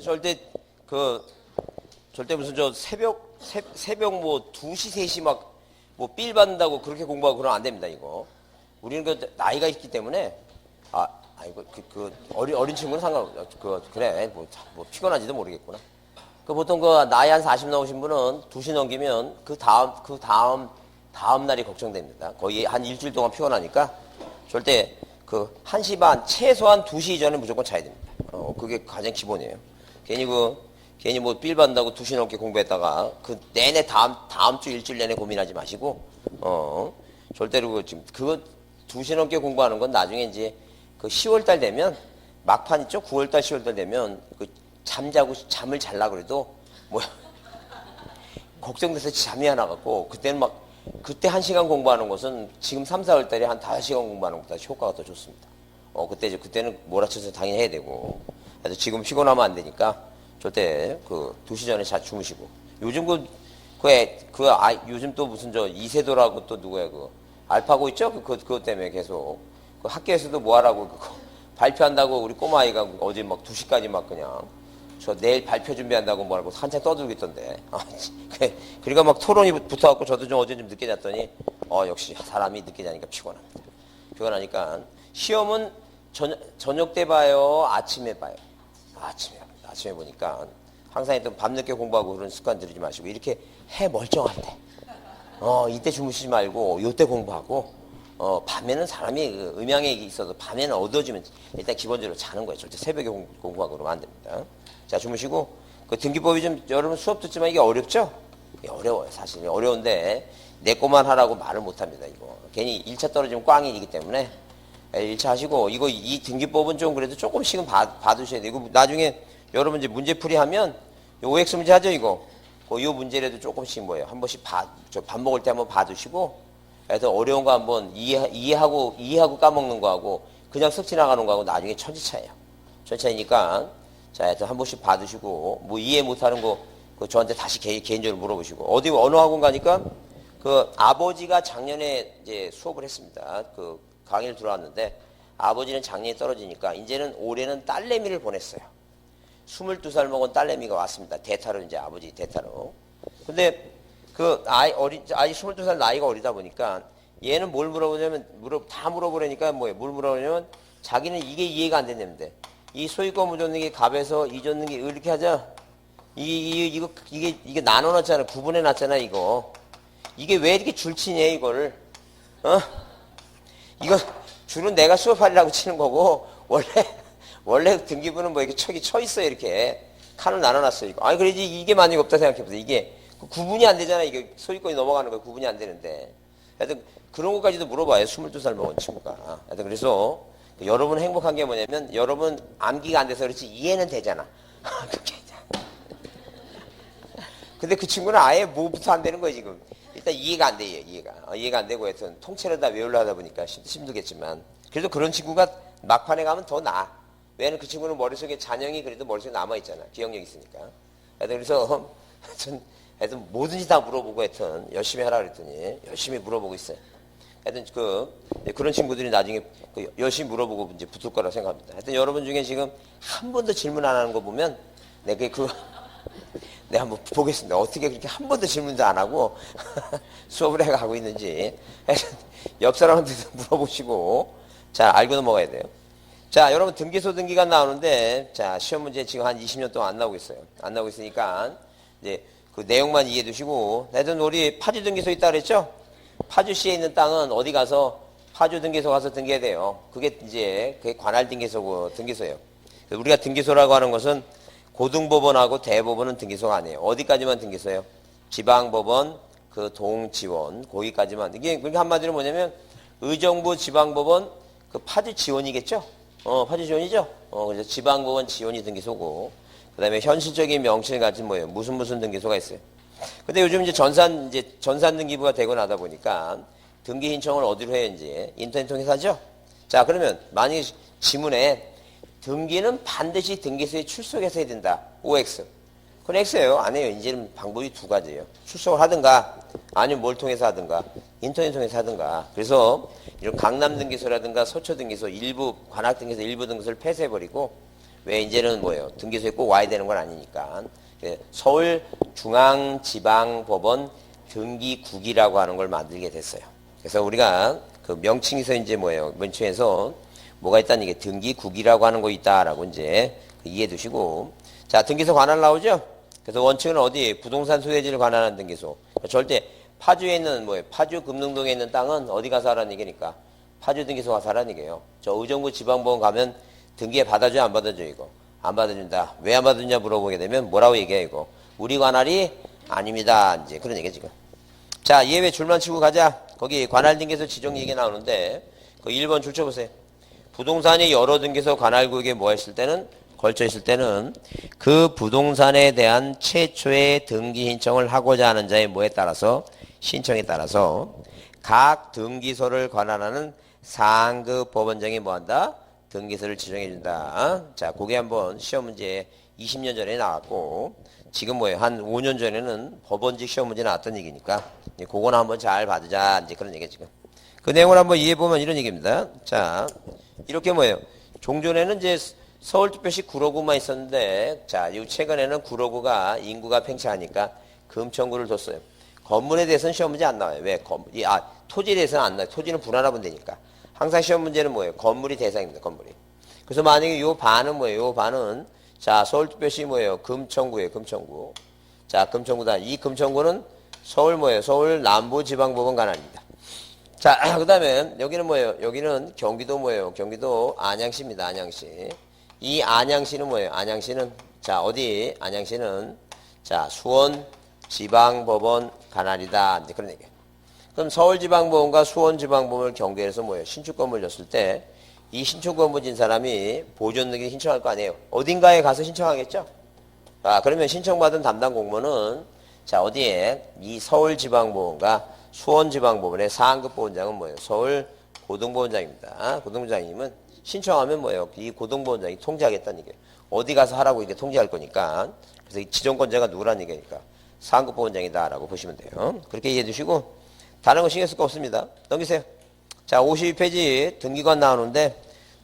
절대 절대 무슨 새벽 뭐 2시 3시 막 뭐 삘 받는다고 그렇게 공부하고 그러면 안 됩니다. 이거 우리는 그 나이가 있기 때문에 이거 어린 친구는 그래 뭐 피곤한지도 모르겠구나. 보통 나이 한 40 넘으신 분은 2시 넘기면 그 다음 날이 걱정됩니다. 거의 한 일주일 동안 피곤하니까 절대 1시 반 최소한 2시 이전에 무조건 자야 됩니다. 그게 가장 기본이에요. 괜히 뭐 삘 받는다고 2시 넘게 공부했다가 내내 다음 주 일주일 내내 고민하지 마시고 절대로 지금 2시 넘게 공부하는 건 나중에 이제 10월달 되면 막판 있죠. 9월달 10월달 되면 잠을 잘라 그래도 걱정돼서 잠이 안 와갖고 그때 1시간 공부하는 것은 지금 3, 4월달에 한 5시간 공부하는 것보다 효과가 더 좋습니다. 그때는 몰아쳐서 당연히 해야 되고. 그래서 지금 피곤하면 안 되니까 절대 2시 전에 잘 주무시고. 요즘 요즘 또 무슨 이세돌하고 또 누구야 알파고 있죠? 그것 때문에 계속 학교에서도 뭐 하라고 발표한다고 우리 꼬마아이가 어제 막 2시까지 막 그냥 내일 발표 준비한다고 뭐라고 한참 떠들고 있던데. 그러니까 막 토론이 붙어갖고 저도 어제 좀 늦게 잤더니 역시 사람이 늦게 자니까 피곤합니다. 피곤하니까 시험은 저녁 때 봐요, 아침에 봐요. 아침에 보니까 항상 밤늦게 공부하고 그런 습관 들이지 마시고 이렇게 해 멀쩡할 때 이때 주무시지 말고 요때 공부하고 밤에는 사람이 음양에 있어서 밤에는 어두워지면 일단 기본적으로 자는 거예요. 절대 새벽에 공부하고 그러면 안 됩니다. 자, 주무시고 등기법이 좀 여러분 수업 듣지만 이게 어렵죠? 이게 어려워요. 사실 어려운데 내 거만 하라고 말을 못 합니다. 이거 괜히 1차 떨어지면 꽝이기 때문에 1차 하시고 이 등기법은 좀 그래도 조금씩은 봐두셔야 돼요. 나중에 여러분 이제 문제풀이 하면 OX 문제 하죠, 이거. 요 문제라도 조금씩 한 번씩 밥 먹을 때 한번 봐두시고, 그래서 어려운 거 한번 이해하고 까먹는 거하고, 그냥 쓱 지나가는 거하고 나중에 천지차예요. 천지차이니까, 자, 하여튼 한 번씩 봐두시고, 뭐 이해 못하는 거, 저한테 다시 개인적으로 물어보시고, 어느 학원 가니까, 아버지가 작년에 이제 수업을 했습니다. 강의를 들어왔는데, 아버지는 작년에 떨어지니까, 이제는 올해는 딸내미를 보냈어요. 22살 먹은 딸내미가 왔습니다. 대타로 이제 아버지 대타로. 근데 아이 22살 나이가 어리다 보니까 얘는 뭘 물어보냐면 다 물어보려니까 뭘 물어보냐면 자기는 이게 이해가 안 된다는데 이 소유권 무줬는 게 갑에서 이 줬는 게 이렇게 하자. 이게 나눠놨잖아. 구분해 놨잖아 이거. 이게 왜 이렇게 줄치냐 이거를. 이거 줄은 내가 수업하려고 치는 거고 원래 등기부는 뭐 이렇게 척이 쳐 있어요. 이렇게 칸을 나눠놨어요. 이거. 그래야지 이게 만약에 없다 생각해보세요. 이게 구분이 안 되잖아. 이게 소유권이 넘어가는 거 구분이 안 되는데. 하여튼 그런 것까지도 물어봐요. 22살 먹은 친구가. 하여튼 그래서 여러분 행복한 게 뭐냐면 여러분 암기가 안 돼서 그렇지 이해는 되잖아. 근데 그 친구는 아예 뭐부터 안 되는 거예요 지금. 일단 이해가 안 돼요. 이해가 안 되고 하여튼 통째로 다 외우려 하다 보니까 힘들겠지만 그래도 그런 친구가 막판에 가면 더 나아. 왜냐면 그 친구는 머릿속에 잔영이 그래도 머릿속에 남아있잖아. 기억력이 있으니까. 하여튼 그래서 하여튼 뭐든지 다 물어보고 하여튼 열심히 하라 그랬더니 열심히 물어보고 있어요. 하여튼 그런 친구들이 나중에 열심히 물어보고 이제 붙을 거라고 생각합니다. 하여튼 여러분 중에 지금 한 번도 질문 안 하는 거 보면 내가 한번 보겠습니다. 어떻게 그렇게 한 번도 질문도 안 하고 수업을 해가고 있는지. 옆 사람한테도 물어보시고 자, 알고 넘어가야 돼요. 자, 여러분 등기소 등기가 나오는데 자, 시험 문제 지금 한 20년 동안 안 나오고 있어요. 안 나오고 있으니까 이제 그 내용만 이해해 두시고 하여튼 우리 파주 등기소 있다 그랬죠? 파주시에 있는 땅은 어디 가서 파주 등기소 가서 등기해야 돼요. 그게 관할 등기소예요. 우리가 등기소라고 하는 것은 고등법원하고 대법원은 등기소가 아니에요. 어디까지만 등기소예요? 지방법원, 동지원, 거기까지만. 이게 그러니까 한마디로 뭐냐면 의정부 지방법원 파주 지원이겠죠? 파주 지원이죠? 그래서 지방법원 지원이 등기소고, 그 다음에 현실적인 명칭을 가진 무슨 등기소가 있어요. 근데 요즘 이제 전산 등기부가 되고 나다 보니까 등기 신청을 어디로 해요, 이제? 인터넷 통해서 하죠? 자, 그러면 만약에 지문에 등기는 반드시 등기소에 출석해서 해야 된다. OX. 그건 X예요. 안 해요. 이제는 방법이 두 가지예요. 출석을 하든가, 아니면 뭘 통해서 하든가, 인터넷 통해서 하든가. 그래서 이런 강남 등기소라든가 서초 등기소 일부, 관악 등기소 일부 등기소를 폐쇄해버리고, 왜 이제는 뭐예요? 등기소에 꼭 와야 되는 건 아니니까. 서울중앙지방법원 등기국이라고 하는 걸 만들게 됐어요. 그래서 우리가 그 명칭에서 이제 뭐예요? 명칭에서 뭐가 있다는 게 등기국이라고 하는 거 있다라고 이제 이해해 두시고. 자, 등기소 관할 나오죠? 그래서 원칙은 어디? 부동산 소유지를 관할하는 등기소. 절대 파주에 있는 뭐예요? 파주 금능동에 있는 땅은 어디 가서 하라는 얘기니까 파주 등기소 가서 하라는 얘기예요. 저 의정부 지방법원 가면 등기에 받아줘요, 안 받아줘요, 이거? 안 받아준다. 왜 안 받아주냐 물어보게 되면 뭐라고 얘기해, 이거? 우리 관할이 아닙니다. 이제 그런 얘기 지금. 자, 예외 줄만 치고 가자. 거기 관할 등기소 지정 얘기 나오는데 그 1번 줄 쳐보세요. 부동산이 여러 등기소 관할구역에 뭐 했을 때는 걸쳐 있을 때는 그 부동산에 대한 최초의 등기 신청을 하고자 하는 자의 뭐에 따라서 신청에 따라서 각 등기소를 관할하는 상급 법원장이 뭐한다? 등기소를 지정해 준다. 자, 그게 한번 시험 문제 20년 전에 나왔고 지금 뭐예요? 한 5년 전에는 법원직 시험 문제 나왔던 얘기니까 그거는 한번 잘 받으자. 이제 그런 얘기 지금. 그 내용을 한번 이해해 보면 이런 얘기입니다. 자, 이렇게 뭐예요? 종전에는 이제 서울특별시 구로구만 있었는데, 자, 이 최근에는 구로구가 인구가 팽창하니까 금천구를 뒀어요. 건물에 대해서는 시험 문제 안 나와요. 왜? 토지에 대해서는 안 나와요. 토지는 분할하면 되니까. 항상 시험 문제는 뭐예요? 건물이 대상입니다. 건물이. 그래서 만약에 요 반은 뭐예요? 요 반은 자, 서울특별시 뭐예요? 금천구예요. 금천구. 자, 금천구다. 이 금천구는 서울 뭐예요? 서울 남부지방법원 관할입니다. 자, 그 다음에 여기는 뭐예요? 여기는 경기도 뭐예요? 경기도 안양시입니다. 안양시. 이 안양시는 뭐예요? 안양시는 자, 어디? 안양시는 자, 수원지방법원 관할이다. 이제 그런 얘기예요. 그럼 서울지방법원과 수원지방법원을 경계해서 뭐예요? 신축 건물 줬을 때 이 신축 건물 진 사람이 보존 등기 신청할 거 아니에요? 어딘가에 가서 신청하겠죠? 아, 그러면 신청받은 담당 공무원은 자, 어디에? 이 서울지방법원과 수원지방법원의 상급 보원장은 뭐예요? 서울 고등보원장입니다. 고등보원장님은 신청하면 뭐예요? 이 고등보원장이 통제하겠다는 얘기예요. 어디 가서 하라고 이게 통제할 거니까. 그래서 이 지정권자가 누구라는 얘기니까 상급 보원장이다라고 보시면 돼요. 그렇게 이해해 주시고 다른 거 신경 쓸 거 없습니다. 넘기세요. 자, 52페이지 등기관 나오는데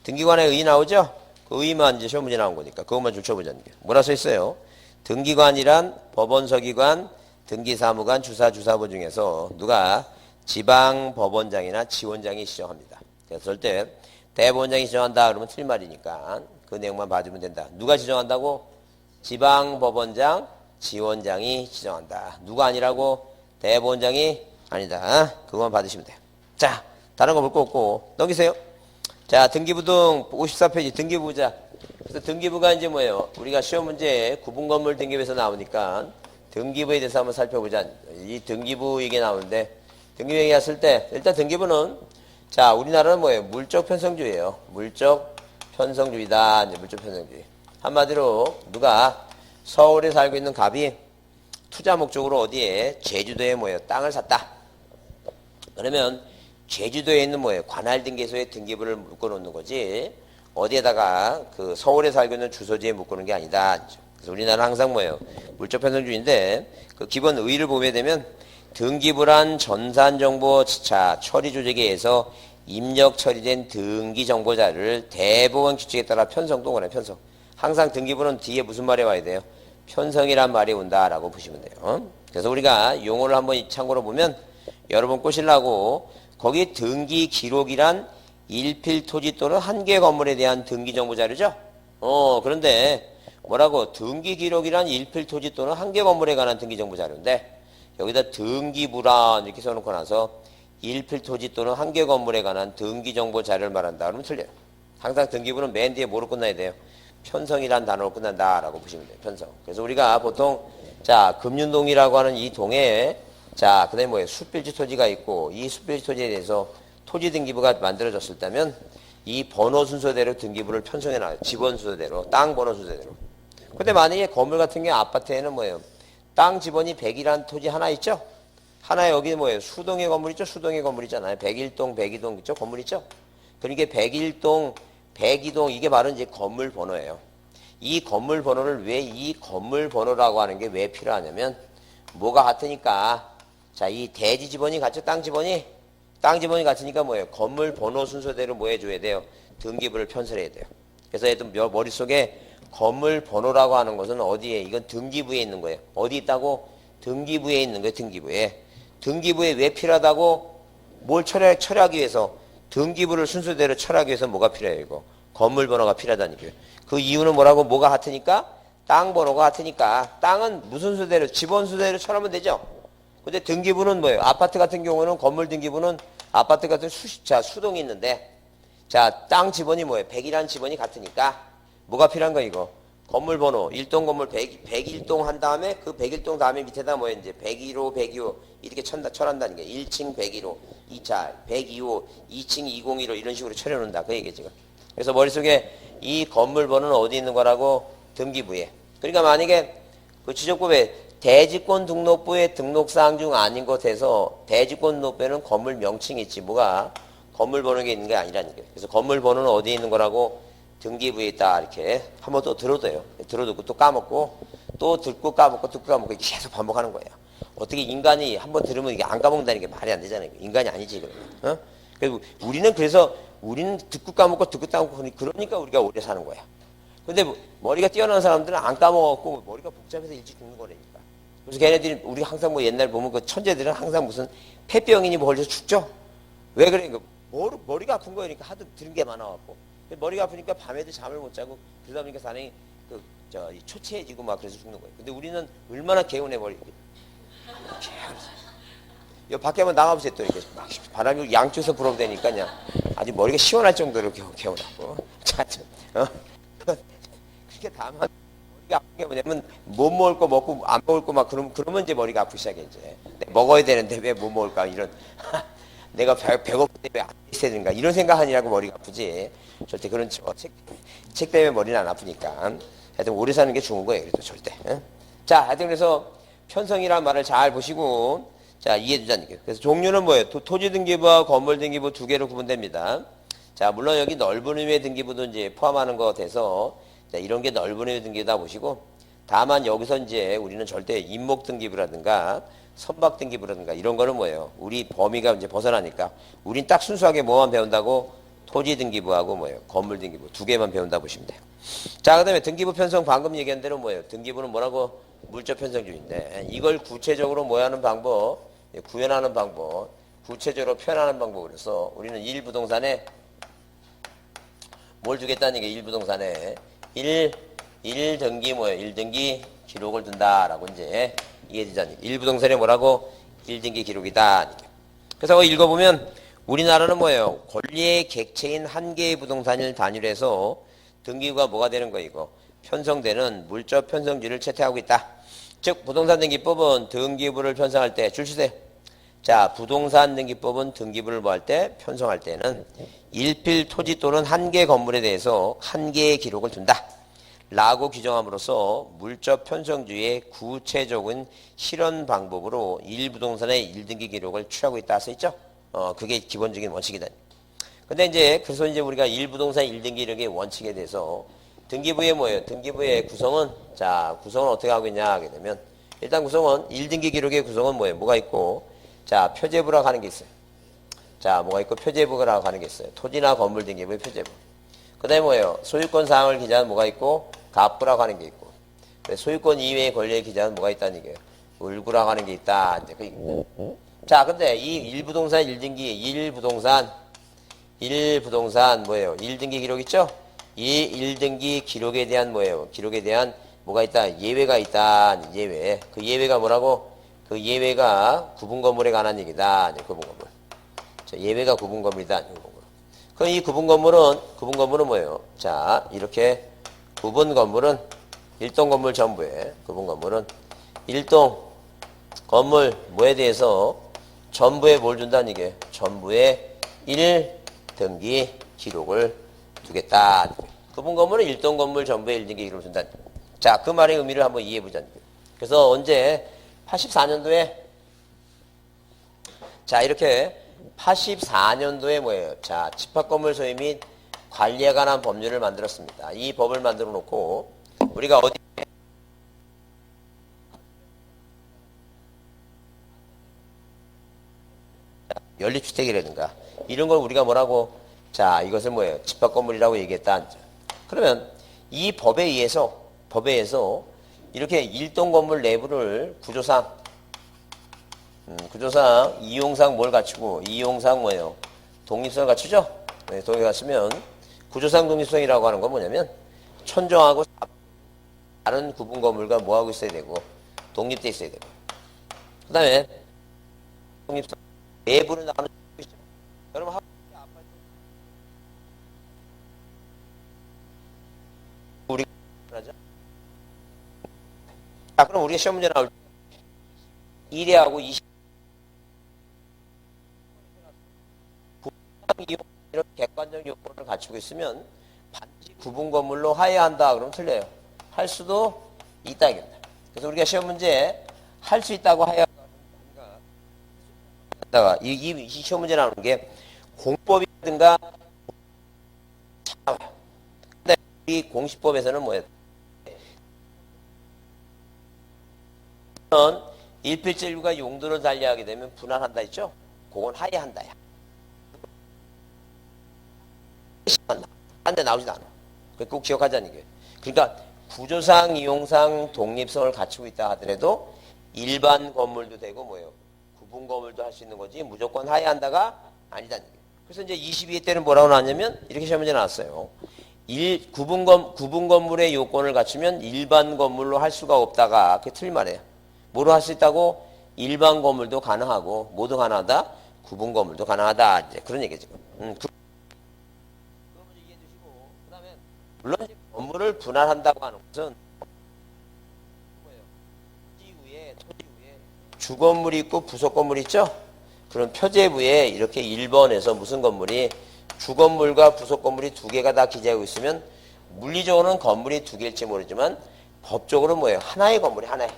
등기관에 의 나오죠? 그 의만 이제 시험 문제 나온 거니까 그것만 좀 쳐보자는 게. 뭐라 써 있어요? 등기관이란 법원서기관, 등기사무관, 주사부 중에서 누가 지방법원장이나 지원장이 지정합니다. 그래서 절대 대법원장이 지정한다 그러면 틀린 말이니까 그 내용만 봐주면 된다. 누가 지정한다고? 지방법원장, 지원장이 지정한다. 누가 아니라고? 대법원장이 아니다. 그것만 받으시면 돼요. 자, 다른 거 볼 거 없고 넘기세요. 자, 등기부 등 54페이지 등기부자. 그래서 등기부가 이제 뭐예요? 우리가 시험 문제에 구분건물 등기부에서 나오니까 등기부에 대해서 한번 살펴보자. 이 등기부 이게 나오는데 등기부 얘기했을 때 일단 등기부는 자, 우리나라는 뭐예요? 물적 편성주의예요. 물적 편성주의다. 이제 물적 편성주의. 한마디로 누가 서울에 살고 있는 갑이 투자 목적으로 어디에 제주도에 뭐예요? 땅을 샀다. 그러면 제주도에 있는 뭐예요? 관할등기소에 등기부를 묶어놓는 거지. 어디에다가 그 서울에 살고 있는 주소지에 묶어놓는 게 아니다. 그래서 우리나라는 항상 뭐예요? 물적 편성주의인데 그 기본 의의를 보게 되면 등기부란 전산정보 처리 조직에 의해서 입력 처리된 등기정보자를 대법원 규칙에 따라 편성도 오네. 편성. 항상 등기부는 뒤에 무슨 말이 와야 돼요? 편성이란 말이 온다라고 보시면 돼요. 그래서 우리가 용어를 한번 참고로 보면 여러분 꼬시려고 거기 등기 기록이란 일필 토지 또는 한 개 건물에 대한 등기 정보 자료죠. 그런데 뭐라고? 등기 기록이란 일필 토지 또는 한 개 건물에 관한 등기 정보 자료인데 여기다 등기부란 이렇게 써놓고 나서 일필 토지 또는 한 개 건물에 관한 등기 정보 자료를 말한다 그러면 틀려요. 항상 등기부는 맨 뒤에 뭐로 끝나야 돼요? 편성이란 단어로 끝난다라고 보시면 돼요. 편성. 그래서 우리가 보통 자, 금륜동이라고 하는 이 동에 자, 그다음에 뭐예요? 숲빌지 토지가 있고 이 숲빌지 토지에 대해서 토지 등기부가 만들어졌을 때면 이 번호 순서대로 등기부를 편성해 놔요. 지번 순서대로, 땅 번호 순서대로. 근데 만약에 건물 같은 게 아파트에는 뭐예요? 땅 지번이 100이라는 토지 하나 있죠? 하나 여기 뭐예요? 수동의 건물 있죠? 수동의 건물 있잖아요. 101동, 102동 있죠? 건물 있죠? 그러니까 101동, 102동 이게 바로 이제 건물 번호예요. 이 건물 번호를 왜 이 건물 번호라고 하는 게 왜 필요하냐면 뭐가 같으니까 자, 이 대지 지번이 같죠? 땅 지번이 같으니까 뭐예요? 건물 번호 순서대로 뭐 해줘야 돼요? 등기부를 편성해야 돼요. 그래서 얘도 머릿속에 건물 번호라고 하는 것은 어디에? 이건 등기부에 있는 거예요. 어디 있다고? 등기부에 있는 거예요. 등기부에. 등기부에 왜 필요하다고? 뭘 처리하기 위해서? 등기부를 순서대로 처리하기 위해서 뭐가 필요해요? 이거. 건물 번호가 필요하다는 거예요. 그 이유는 뭐라고? 뭐가 같으니까? 땅 번호가 같으니까. 땅은 무슨 수대로? 집원 수대로 처리하면 되죠. 근데 등기부는 뭐예요? 아파트 같은 경우는 건물 등기부는 아파트 같은 수동이 있는데 자, 땅 지번이 뭐예요? 100이라는 지번이 같으니까 뭐가 필요한 거 이거? 건물 번호, 1동 건물 101동 한 다음에 그 101동 다음에 밑에다 뭐예요? 이제 101호, 102호 이렇게 철한다는 게 1층 101호, 2차 102호, 2층 201호 이런 식으로 처리해놓는다. 그 얘기예요 지금. 그래서 머릿속에 이 건물 번호는 어디 있는 거라고? 등기부에. 그러니까 만약에 그 지적법에 대지권 등록부의 등록사항 중 아닌 것에서 대지권 등록부에는 건물 명칭이 있지 뭐가 건물 번호가 있는 게 아니라는 거예요. 그래서 건물 번호는 어디에 있는 거라고? 등기부에 있다. 이렇게 한번 또 들어둬요. 들어두고 또 까먹고 또 듣고 까먹고 듣고 까먹고 계속 반복하는 거예요. 어떻게 인간이 한번 들으면 이게 안 까먹는다는 게 말이 안 되잖아요. 인간이 아니지 그러면. 어? 그리고 우리는 듣고 까먹고 듣고 까먹고 그러니까 우리가 오래 사는 거야. 근데 머리가 뛰어난 사람들은 안 까먹었고 머리가 복잡해서 일찍 죽는 거라니까. 그래서 걔네들이 우리 항상 뭐 옛날 보면 그 천재들은 항상 무슨 폐병이니 뭐 걸려서 죽죠. 왜 그래? 머리가 아픈 거니까 하도 들은 게 많아갖고. 머리가 아프니까 밤에도 잠을 못 자고 그러다 보니까 사람이 초췌해지고 막 그래서 죽는 거예요. 근데 우리는 얼마나 개운해 머리. 이 밖에 한번 나가보세요. 또 이렇게 막 바람이 양쪽에서 불어대니까 그냥 아주 머리가 시원할 정도로 개운하고. 그렇게 다만 머리가 아픈 게 뭐냐면 못 먹을 거 먹고 안 먹을 거 막 그러면 이제 머리가 아프기 시작이지. 먹어야 되는데 왜 못 먹을까 이런. 내가 배고픈데 왜 안 있어야 되는가 이런 생각 하느라고 머리가 아프지. 절대 그런 책 때문에 머리는 안 아프니까. 하여튼 오래 사는 게 좋은 거예요. 그래도 절대. 자, 하여튼 그래서 편성이라는 말을 잘 보시고 자 이해해 주자는 얘기예요. 그래서 종류는 뭐예요? 토지 등기부와 건물 등기부 두 개로 구분됩니다. 자, 물론 여기 넓은 의미의 등기부도 이제 포함하는 거 돼서 자, 이런 게 넓은 의미의 등기부다 보시고 다만 여기서 이제 우리는 절대 임목 등기부라든가 선박 등기부라든가 이런 거는 뭐예요? 우리 범위가 이제 벗어나니까 우린 딱 순수하게 뭐만 배운다고? 토지 등기부하고 뭐예요? 건물 등기부 두 개만 배운다 보시면 돼요. 자, 그 다음에 등기부 편성 방금 얘기한 대로 뭐예요? 등기부는 뭐라고? 물적 편성주의인데 이걸 구체적으로 뭐 하는 방법? 구현하는 방법, 구체적으로 표현하는 방법으로서 우리는 1부동산에 뭘 주겠다는 게 1부동산에 1등기 뭐예요? 1등기 기록을 둔다라고 이제 이해되잖아요. 1부동산에 뭐라고? 1등기 기록이다. 그래서 읽어보면 우리나라는 뭐예요? 권리의 객체인 한 개의 부동산을 단위로 해서 등기부가 뭐가 되는 거 이거? 편성되는 물적 편성주를 채택하고 있다. 즉 부동산 등기법은 등기부를 편성할 때 줄 주세요. 자, 부동산 등기법은 등기부를 뭐 할 때? 편성할 때는 일필 토지 또는 한 개 건물에 대해서 한 개의 기록을 둔다. 라고 규정함으로써 물적 편성주의 구체적인 실현 방법으로 1부동산의 1등기 기록을 취하고 있다 써있죠? 그게 기본적인 원칙이다. 근데 이제 그래서 이제 우리가 1부동산 1등기 기록의 원칙에 대해서 등기부의 뭐예요? 등기부의 구성은 자, 구성은 어떻게 하고 있냐 하게 되면 일단 구성은 1등기 기록의 구성은 뭐예요? 뭐가 있고 자, 표제부라고 하는 게 있어요. 자, 뭐가 있고 표제부라고 하는 게 있어요. 토지나 건물 등기부의 표제부. 그 다음에 뭐예요? 소유권 사항을 기재하는 뭐가 있고 갑부라고 하는 게 있고 소유권 이외의 권리의 기재하는 뭐가 있다는 얘기예요. 을구라고 하는 게 있다. 이제 그 자, 근데 이 1부동산 1등기 1부동산 뭐예요? 1등기 기록 있죠? 이 1등기 기록에 대한 뭐예요? 기록에 대한 뭐가 있다? 예외가 있다. 예외. 그 예외가 뭐라고? 그 예외가 구분 건물에 관한 얘기다. 구분 건물. 자, 예외가 구분 건물이다. 그럼 이 구분 건물은 뭐예요? 자, 이렇게 구분 건물은 1동 건물 전부에 구분 건물은 1동 건물 뭐에 대해서 전부에 뭘 준다는 얘기예요? 전부에 1등기 기록을 두겠다. 구분 건물은 1동 건물 전부에 1등기 기록을 준다. 자, 그 말의 의미를 한번 이해해 보자. 그래서 언제 84년도에 자, 이렇게 84년도에 뭐예요? 자, 집합건물 소유 및 관리에 관한 법률을 만들었습니다. 이 법을 만들어 놓고 우리가 어디 연립주택이라든가 이런 걸 우리가 뭐라고 자, 이것을 뭐예요? 집합건물이라고 얘기했다. 그러면 이 법에 의해서 이렇게 일동 건물 내부를 구조상 이용상 뭘 갖추고 이용상 뭐예요? 독립성을 갖추죠? 네, 독립을 갖추면 구조상 독립성이라고 하는 건 뭐냐면 천정하고 다른 구분 건물과 뭐하고 있어야 되고 독립돼 있어야 되고 그 다음에 독립성 내부를 나가는 있죠. 여러분 우리 하죠. 자 그럼 우리가 시험 문제 나올 때 1회하고 20 이런 객관적 요건을 갖추고 있으면 반드시 구분 건물로 하야한다 그러면 틀려요. 할 수도 있다 이겁니다. 그래서 우리가 시험 문제 할 수 있다고 하야 이 시험 문제 나오는 게 공법이라든가 근데 이 공시법에서는 뭐예요? 일필질과 용도를 달리하게 되면 분할한다 했죠? 그건 하야한다야. 딴 데 나오지도 않아. 꼭 기억하자는 얘기예요. 그러니까 구조상, 이용상 독립성을 갖추고 있다 하더라도 일반 건물도 되고 뭐예요? 구분 건물도 할 수 있는 거지 무조건 하야한다가 아니다는 얘기예요. 그래서 이제 22회 때는 뭐라고 나왔냐면 이렇게 시험 문제 나왔어요. 구분 건물의 요건을 갖추면 일반 건물로 할 수가 없다가 그게 틀린 말이에요. 뭐로 할 수 있다고? 일반 건물도 가능하고 뭐도 가능하다? 구분 건물도 가능하다. 이제 그런 얘기죠. 물론 건물을 분할한다고 하는 것은 토지 위에 주건물이 있고 부속 건물이 있죠. 그럼 표제부에 이렇게 1번에서 무슨 건물이 주건물과 부속 건물이 두 개가 다 기재하고 있으면 물리적으로는 건물이 두 개일지 모르지만 법적으로 뭐예요? 하나의 건물이 하나예요.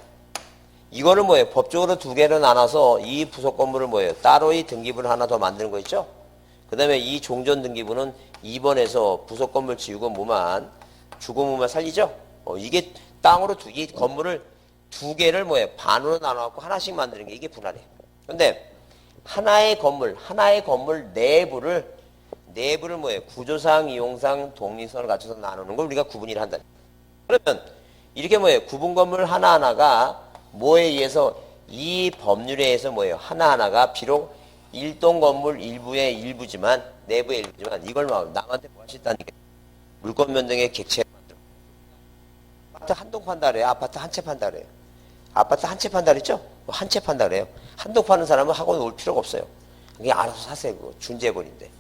이거는 뭐예요? 법적으로 두 개로 나눠서 이 부속 건물을 뭐예요? 따로의 등기부를 하나 더 만드는 거 있죠? 그 다음에 이 종전 등기부는 2번에서 부속 건물 지우고 뭐만 주거무만 살리죠? 이게 땅으로 이 건물을 두 개를 뭐예요? 반으로 나눠갖고 하나씩 만드는 게 이게 분할이에요. 근데 하나의 건물 내부를 뭐예요? 구조상, 이용상, 독립성을 갖춰서 나누는 걸 우리가 구분이라 한다. 그러면 이렇게 뭐예요? 구분 건물 하나하나가 뭐에 의해서 이 법률에 의해서 뭐예요? 하나하나가 비록 일동 건물 일부의 일부지만 내부의 일부지만 이걸 남한테 뭐 할 수 있다는 게 물권 변동의 객체를 만들어. 아파트 한 동 판다 그래요. 아파트 한 채 판다 그래요. 아파트 한 채 판다 그랬죠? 한 채 판다 그래요. 한 동 파는 사람은 학원 올 필요가 없어요. 그냥 알아서 사세요. 그거 준재해버린대.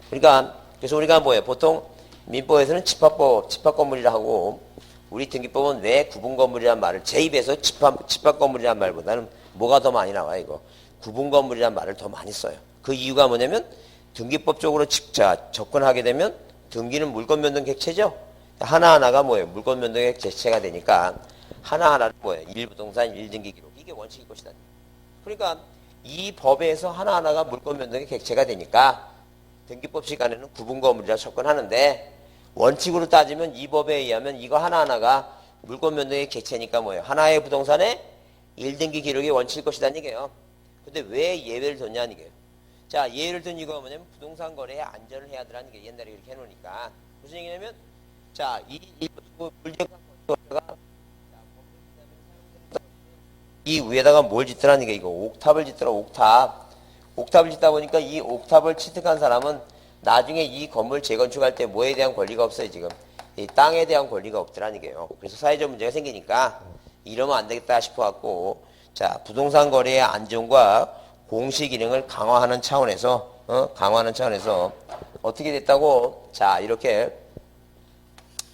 그러니까 그래서 우리가 뭐예요? 보통 민법에서는 집합 건물이라 하고 우리 등기법은 왜 구분 건물이란 말을 제 입에서 집합 건물이란 말보다는 뭐가 더 많이 나와요? 이거 구분 건물이란 말을 더 많이 써요. 그 이유가 뭐냐면 등기법적으로 접근하게 되면 등기는 물권 변동 객체죠. 하나하나가 뭐예요? 물권 변동의 객체가 되니까 하나하나는 뭐예요? 1부동산 1등기 기록 이게 원칙일 것이다. 그러니까 이 법에서 하나하나가 물권 변동의 객체가 되니까 등기법 시간에는 구분 건물이라 접근하는데 원칙으로 따지면 이 법에 의하면 이거 하나하나가 물권 변동의 객체니까 뭐예요? 하나의 부동산에 1등기 기록이 원칙일 것이라는 얘기예요. 근데 왜 예외를 뒀냐는 얘기예요. 자, 예외를 둔 이유가 뭐냐면 부동산 거래에 안전을 해야 되라는 게 옛날에 이렇게 해놓으니까 무슨 얘기냐면 자, 이 위에다가 뭘 짓더라는 게 이거 옥탑을 짓더라. 옥탑을 짓다 보니까 이 옥탑을 취득한 사람은 나중에 이 건물 재건축할 때 뭐에 대한 권리가 없어요. 지금 이 땅에 대한 권리가 없더라는 게요. 그래서 사회적 문제가 생기니까 이러면 안 되겠다 싶어갖고 자, 부동산 거래의 안전과 공시 기능을 강화하는 차원에서 어떻게 됐다고? 자, 이렇게